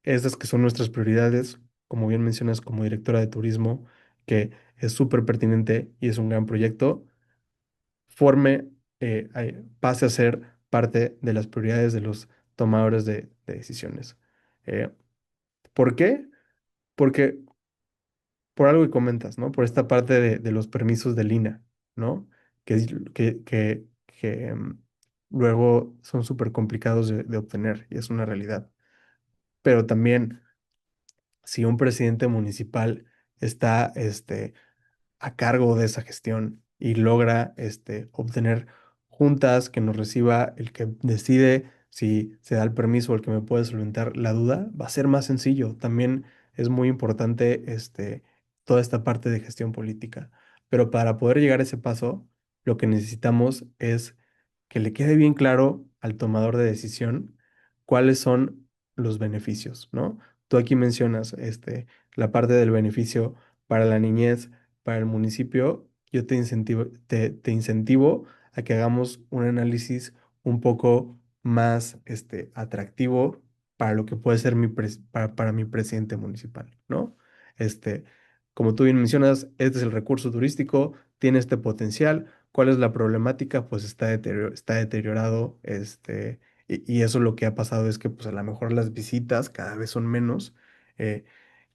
esas que son nuestras prioridades, como bien mencionas como directora de turismo, que es súper pertinente y es un gran proyecto pase a ser parte de las prioridades de los tomadores de decisiones. Eh, ¿Por qué? Porque por algo que comentas, ¿no? Por esta parte de los permisos del INAH, ¿no? Que, que luego son súper complicados de obtener y es una realidad. Pero también, si un presidente municipal está, a cargo de esa gestión y logra obtener juntas que nos reciba el que decide si se da el permiso o el que me puede solventar la duda, va a ser más sencillo. También es muy importante toda esta parte de gestión política. Pero para poder llegar a ese paso, lo que necesitamos es que le quede bien claro al tomador de decisión cuáles son los beneficios, ¿no? Tú aquí mencionas la parte del beneficio para la niñez, para el municipio. Yo te incentivo a que hagamos un análisis un poco más atractivo para lo que puede ser para mi presidente municipal, ¿no? Este, Como tú bien mencionas, este es el recurso turístico, tiene este potencial. ¿Cuál es la problemática? Pues está deteriorado, y eso lo que ha pasado es que pues a lo mejor las visitas cada vez son menos. eh,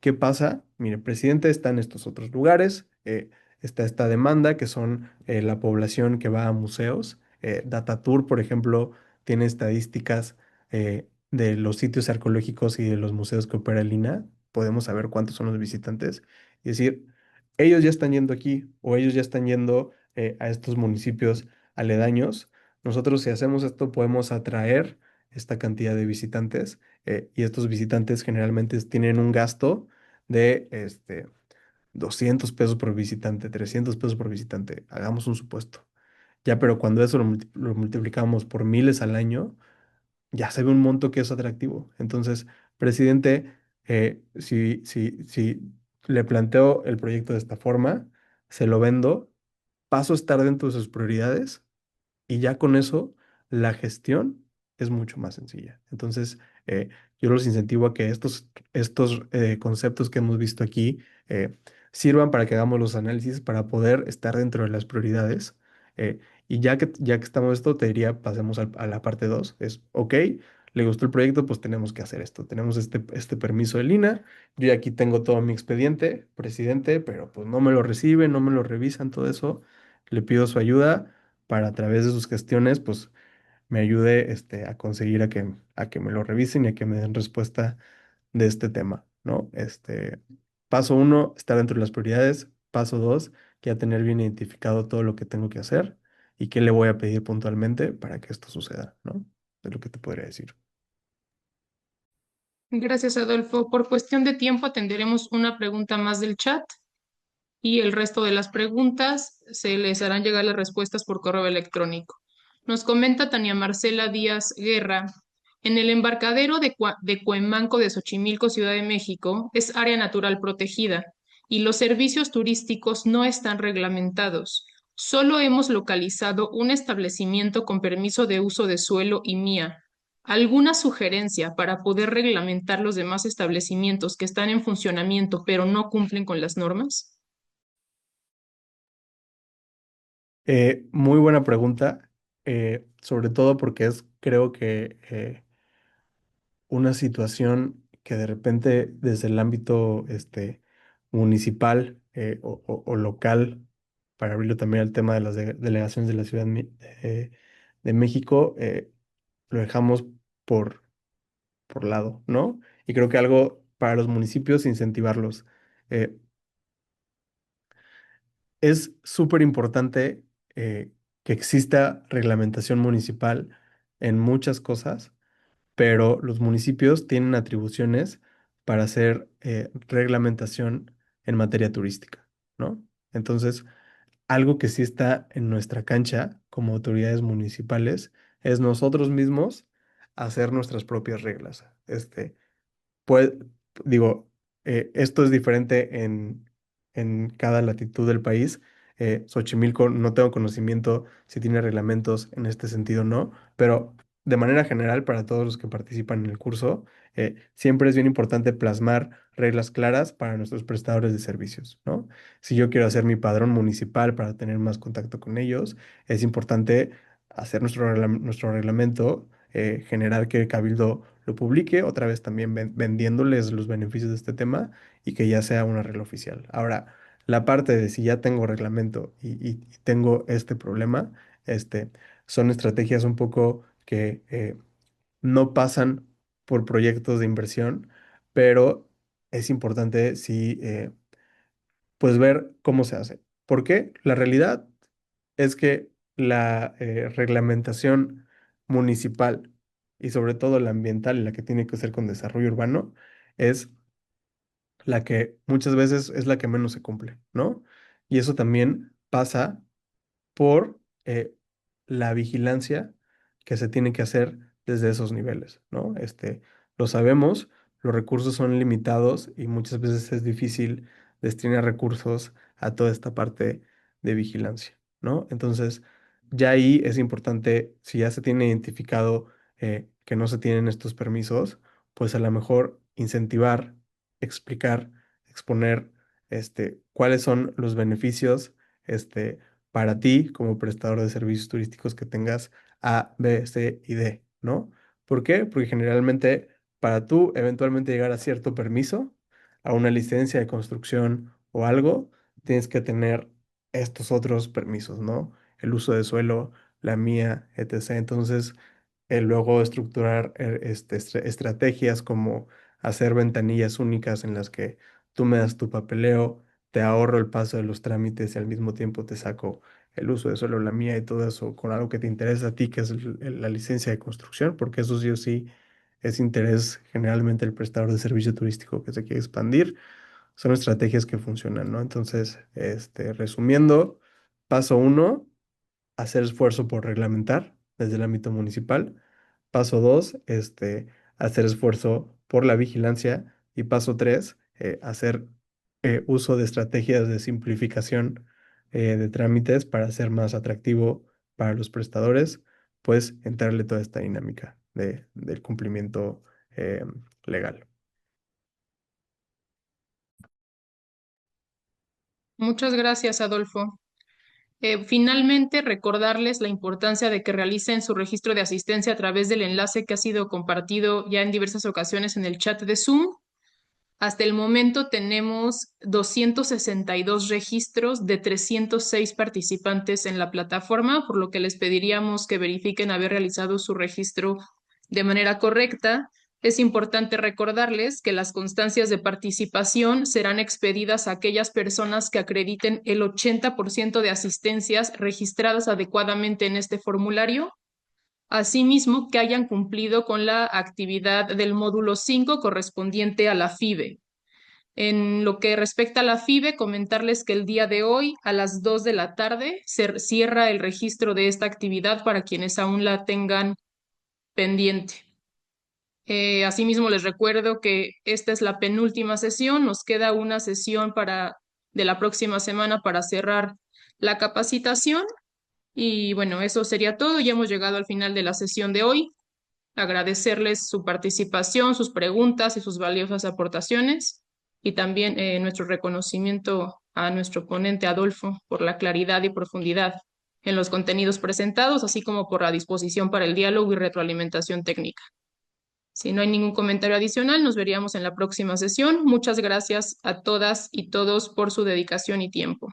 ¿Qué pasa? Mire, el presidente está en estos otros lugares, está esta demanda que son la población que va a museos. Datatour, por ejemplo, tiene estadísticas de los sitios arqueológicos y de los museos que opera el INAH. Podemos saber cuántos son los visitantes y decir, ellos ya están yendo aquí o ellos ya están yendo a estos municipios aledaños. Nosotros, si hacemos esto, podemos atraer esta cantidad de visitantes, y estos visitantes generalmente tienen un gasto de 200 pesos por visitante, 300 pesos por visitante. Hagamos un supuesto. Ya, pero cuando eso lo multiplicamos por miles al año, ya se ve un monto que es atractivo. Entonces, presidente, si le planteo el proyecto de esta forma, se lo vendo, paso a estar dentro de sus prioridades y ya con eso la gestión es mucho más sencilla. Entonces, yo los incentivo a que estos conceptos que hemos visto aquí eh, sirvan para que hagamos los análisis para poder estar dentro de las prioridades. Y ya que estamos en esto, te diría, pasemos a la parte 2. Es, ok, le gustó el proyecto, pues tenemos que hacer esto. Tenemos este permiso de Lina. Yo ya aquí tengo todo mi expediente, presidente, pero pues no me lo reciben, no me lo revisan, todo eso. Le pido su ayuda para a través de sus gestiones, pues me ayude a conseguir a que me lo revisen y a que me den respuesta de este tema, ¿no? Paso uno, estar dentro de las prioridades. Paso dos, ya tener bien identificado todo lo que tengo que hacer y qué le voy a pedir puntualmente para que esto suceda, ¿no? Es lo que te podría decir. Gracias, Adolfo. Por cuestión de tiempo atenderemos una pregunta más del chat y el resto de las preguntas se les harán llegar las respuestas por correo electrónico. Nos comenta Tania Marcela Díaz Guerra. En el embarcadero de Cuemanco de Xochimilco, Ciudad de México, es área natural protegida y los servicios turísticos no están reglamentados. Solo hemos localizado un establecimiento con permiso de uso de suelo y MIA. ¿Alguna sugerencia para poder reglamentar los demás establecimientos que están en funcionamiento pero no cumplen con las normas? Muy buena pregunta, sobre todo porque creo que una situación que de repente desde el ámbito municipal, o local, para abrirlo también al tema de las delegaciones de la Ciudad de México, lo dejamos por, por lado, ¿no? Y creo que algo para los municipios, incentivarlos. Eh, es súper importante que exista reglamentación municipal en muchas cosas, pero los municipios tienen atribuciones para hacer reglamentación en materia turística, ¿no? Entonces, algo que sí está en nuestra cancha como autoridades municipales es nosotros mismos hacer nuestras propias reglas. Pues, digo, esto es diferente en cada latitud del país. Xochimilco no tengo conocimiento si tiene reglamentos en este sentido o no, pero de manera general para todos los que participan en el curso, siempre es bien importante plasmar reglas claras para nuestros prestadores de servicios, ¿no? Si yo quiero hacer mi padrón municipal para tener más contacto con ellos, es importante hacer nuestro reglamento, generar que el cabildo lo publique, otra vez también vendiéndoles los beneficios de este tema y que ya sea una regla oficial. Ahora, la parte de si ya tengo reglamento y tengo este problema, este, son estrategias un poco que no pasan por proyectos de inversión, pero es importante sí, pues ver cómo se hace. ¿Por qué? La realidad es que la reglamentación municipal y sobre todo la ambiental y la que tiene que ser con desarrollo urbano es la que muchas veces es la que menos se cumple, ¿no? Y eso también pasa por la vigilancia que se tiene que hacer desde esos niveles, ¿no? Lo sabemos, los recursos son limitados y muchas veces es difícil destinar recursos a toda esta parte de vigilancia, ¿no? Entonces, ya ahí es importante, si ya se tiene identificado que no se tienen estos permisos, pues a lo mejor incentivar, explicar, exponer, cuáles son los beneficios, para ti como prestador de servicios turísticos que tengas A, B, C y D, ¿no? ¿Por qué? Porque generalmente para tú eventualmente llegar a cierto permiso, a una licencia de construcción o algo, tienes que tener estos otros permisos, ¿no? El uso de suelo, la mía, etc. Entonces, luego estructurar estrategias como hacer ventanillas únicas en las que tú me das tu papeleo, te ahorro el paso de los trámites y al mismo tiempo te saco el uso de suelo, la mía y todo eso con algo que te interesa a ti, que es la licencia de construcción, porque eso sí o sí es interés generalmente del prestador de servicio turístico que se quiere expandir. Son estrategias que funcionan, ¿no? Entonces, resumiendo, paso uno, hacer esfuerzo por reglamentar desde el ámbito municipal. Paso dos, hacer esfuerzo por la vigilancia. Y paso tres, hacer uso de estrategias de simplificación de trámites para hacer más atractivo para los prestadores, pues entrarle toda esta dinámica del cumplimiento legal. Muchas gracias, Adolfo. Finalmente, recordarles la importancia de que realicen su registro de asistencia a través del enlace que ha sido compartido ya en diversas ocasiones en el chat de Zoom. Hasta el momento tenemos 262 registros de 306 participantes en la plataforma, por lo que les pediríamos que verifiquen haber realizado su registro de manera correcta. Es importante recordarles que las constancias de participación serán expedidas a aquellas personas que acrediten el 80% de asistencias registradas adecuadamente en este formulario. Asimismo, que hayan cumplido con la actividad del módulo 5 correspondiente a la FIBE. En lo que respecta a la FIBE, comentarles que el día de hoy a las 2 de la tarde se cierra el registro de esta actividad para quienes aún la tengan pendiente. Asimismo, les recuerdo que esta es la penúltima sesión. Nos queda una sesión de la próxima semana para cerrar la capacitación. Y bueno, eso sería todo. Ya hemos llegado al final de la sesión de hoy. Agradecerles su participación, sus preguntas y sus valiosas aportaciones. Y también nuestro reconocimiento a nuestro ponente Adolfo por la claridad y profundidad en los contenidos presentados, así como por la disposición para el diálogo y retroalimentación técnica. Si no hay ningún comentario adicional, nos veríamos en la próxima sesión. Muchas gracias a todas y todos por su dedicación y tiempo.